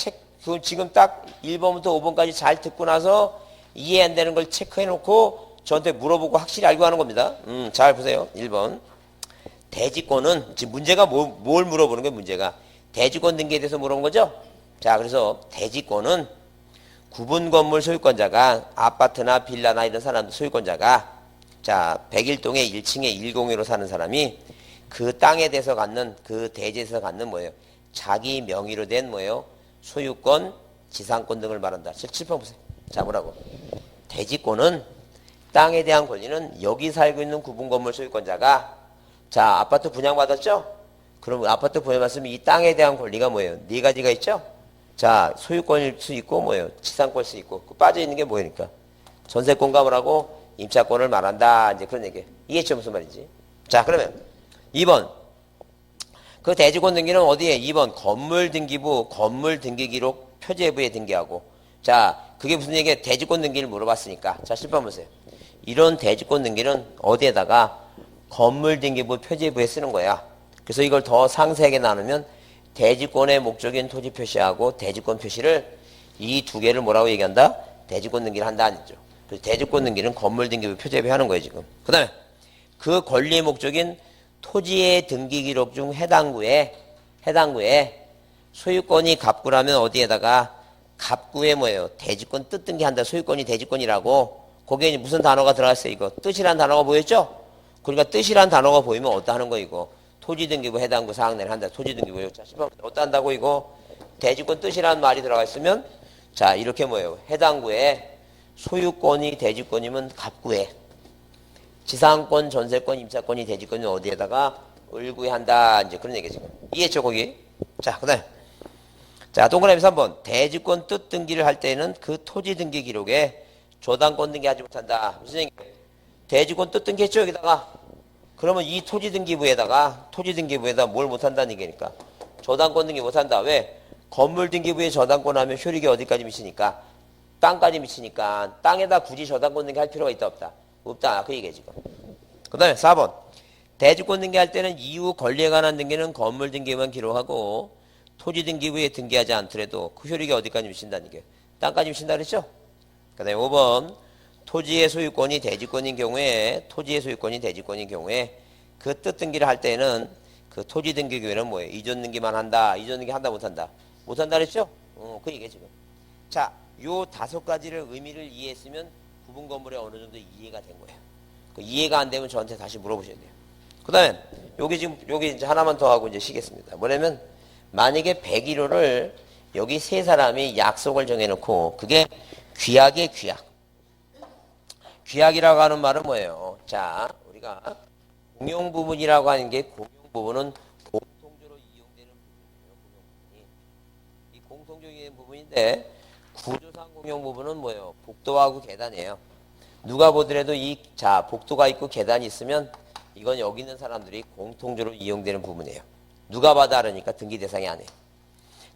지금 딱 1번부터 5번까지 잘 듣고 나서 이해 안 되는 걸 체크해 놓고 저한테 물어보고 확실히 알고 하는 겁니다. 잘 보세요. 1번. 대지권은 지금 문제가 뭘 물어보는 거예요? 문제가 대지권 등기에 대해서 물어본 거죠? 자, 그래서 대지권은 구분 건물 소유권자가 아파트나 빌라나 이런 사람들 소유권자가 자 101동에 1층에 102로 사는 사람이 그 땅에 대해서 갖는 그 대지에서 갖는 뭐예요? 자기 명의로 된 뭐예요? 소유권, 지상권 등을 말한다. 7번 보세요. 자 뭐라고? 대지권은 땅에 대한 권리는 여기 살고 있는 구분 건물 소유권자가 자 아파트 분양받았죠? 그럼 아파트 분양받으면 이 땅에 대한 권리가 뭐예요? 네 가지가 있죠? 자 소유권일 수 있고 뭐예요? 지상권일 수 있고 그 빠져있는 게 뭐니까? 전세권 가물하고 임차권을 말한다. 이제 그런 얘기예요. 이해했죠? 무슨 말인지. 자 그러면 2번 그 대지권 등기는 어디에? 2번 건물등기부 건물등기기록 표제부에 등기하고 자 그게 무슨 얘기예요? 대지권 등기를 물어봤으니까 자 10번 보세요. 이런 대지권 등기는 어디에다가 건물등기부 표제부에 쓰는 거야. 그래서 이걸 더 상세하게 나누면 대지권의 목적인 토지 표시하고 대지권 표시를 이 두 개를 뭐라고 얘기한다? 대지권 등기를 한다 아니죠. 그래서 대지권 등기는 건물등기부 표제부에 하는 거예요 지금. 그 다음에 그 권리의 목적인 토지의 등기 기록 중 해당 구에 소유권이 갑구라면 어디에다가 갑구에 뭐예요? 대지권 뜻 등기한다. 소유권이 대지권이라고. 거기에 무슨 단어가 들어갔어요? 이거 뜻이란 단어가 보였죠? 그러니까 뜻이란 단어가 보이면 어디다 하는 거 이거? 토지등기부 해당구 사항 내를 한다. 토지등기부. 자, 10번 어디다 한다고 이거? 대지권 뜻이라는 말이 들어가 있으면 자 이렇게 뭐예요? 해당구에 소유권이 대지권이면 갑구에 지상권, 전세권, 임차권이 대지권이 어디에다가 을구에 한다. 이제 그런 얘기 지금. 이해했죠, 거기? 자, 그 다음에. 자, 동그라미 3번. 대지권 뜻 등기를 할 때는 그 토지 등기 기록에 조당권 등기하지 못한다. 무슨 얘기예요? 대지권 뜻 등기했죠, 여기다가? 그러면 이 토지 등기부에다가 뭘 못한다는 얘기니까. 조당권 등기 못한다. 왜? 건물 등기부에 저당권 하면 효력이 어디까지 미치니까? 땅까지 미치니까 땅에다 굳이 저당권 등기 할 필요가 있다 없다? 없다. 그 얘기야 지금. 그 다음에 4번. 대지권 등기할 때는 이후 권리에 관한 등기는 건물 등기만 기록하고 토지 등기부에 등기하지 않더라도 그 효력이 어디까지 미친다는 게 땅까지 미친다 그랬죠? 그 다음에 5번. 토지의 소유권이 대지권인 경우에 그 뜻 등기를 할 때는 그 토지 등기 경우에는 뭐예요? 이전 등기만 한다. 이전 등기 한다 못한다? 못한다 그랬죠? 그 얘기야 지금. 자, 요 5가지를 의미를 이해했으면 구분 건물에 어느 정도 이해가 된 거예요. 그 이해가 안 되면 저한테 다시 물어보셔야 돼요. 그 다음에 여기 이제 하나만 더 하고 이제 쉬겠습니다. 뭐냐면 만약에 101호를 여기 세 사람이 약속을 정해놓고 그게 규약이에요, 규약. 규약이라고 하는 말은 뭐예요? 자, 우리가 공용 부분이라고 하는 게 공용 부분은 공통적으로 이용되는 부분이에요. 이 공통적인 부분인데 구조상 공용 부분은 뭐예요? 복도하고 계단이에요. 누가 보더라도 복도가 있고 계단이 있으면 이건 여기 있는 사람들이 공통적으로 이용되는 부분이에요. 누가 봐도 알으니까 등기 대상이 아니에요.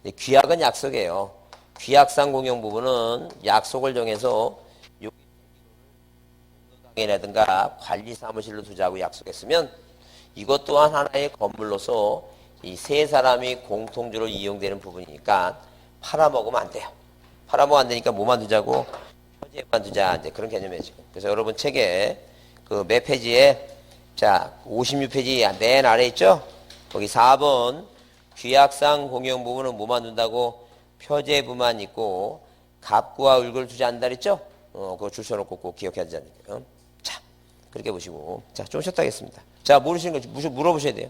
근데 규약은 약속이에요. 규약상 공용 부분은 약속을 정해서 여기라든가 관리 사무실로 두자고 약속했으면 이것 또한 하나의 건물로서 이 세 사람이 공통적으로 이용되는 부분이니까 팔아먹으면 안 돼요. 팔아먹으면 안 되니까 뭐만 두자고? 표제만 두자. 이제 그런 개념이에요, 지금. 그래서 여러분 책에 그 몇 페이지에 자, 56페이지 맨 아래 있죠? 거기 4번 규약상 공용 부분은 뭐만 둔다고? 표제부만 있고 갑구와 을구를 두지 않는다 그랬죠? 그거 줄 서놓고 꼭 기억해야 되잖아요. 자, 그렇게 보시고. 자, 좀 쉬었다 하겠습니다. 자, 모르시는 거 물어보셔야 돼요.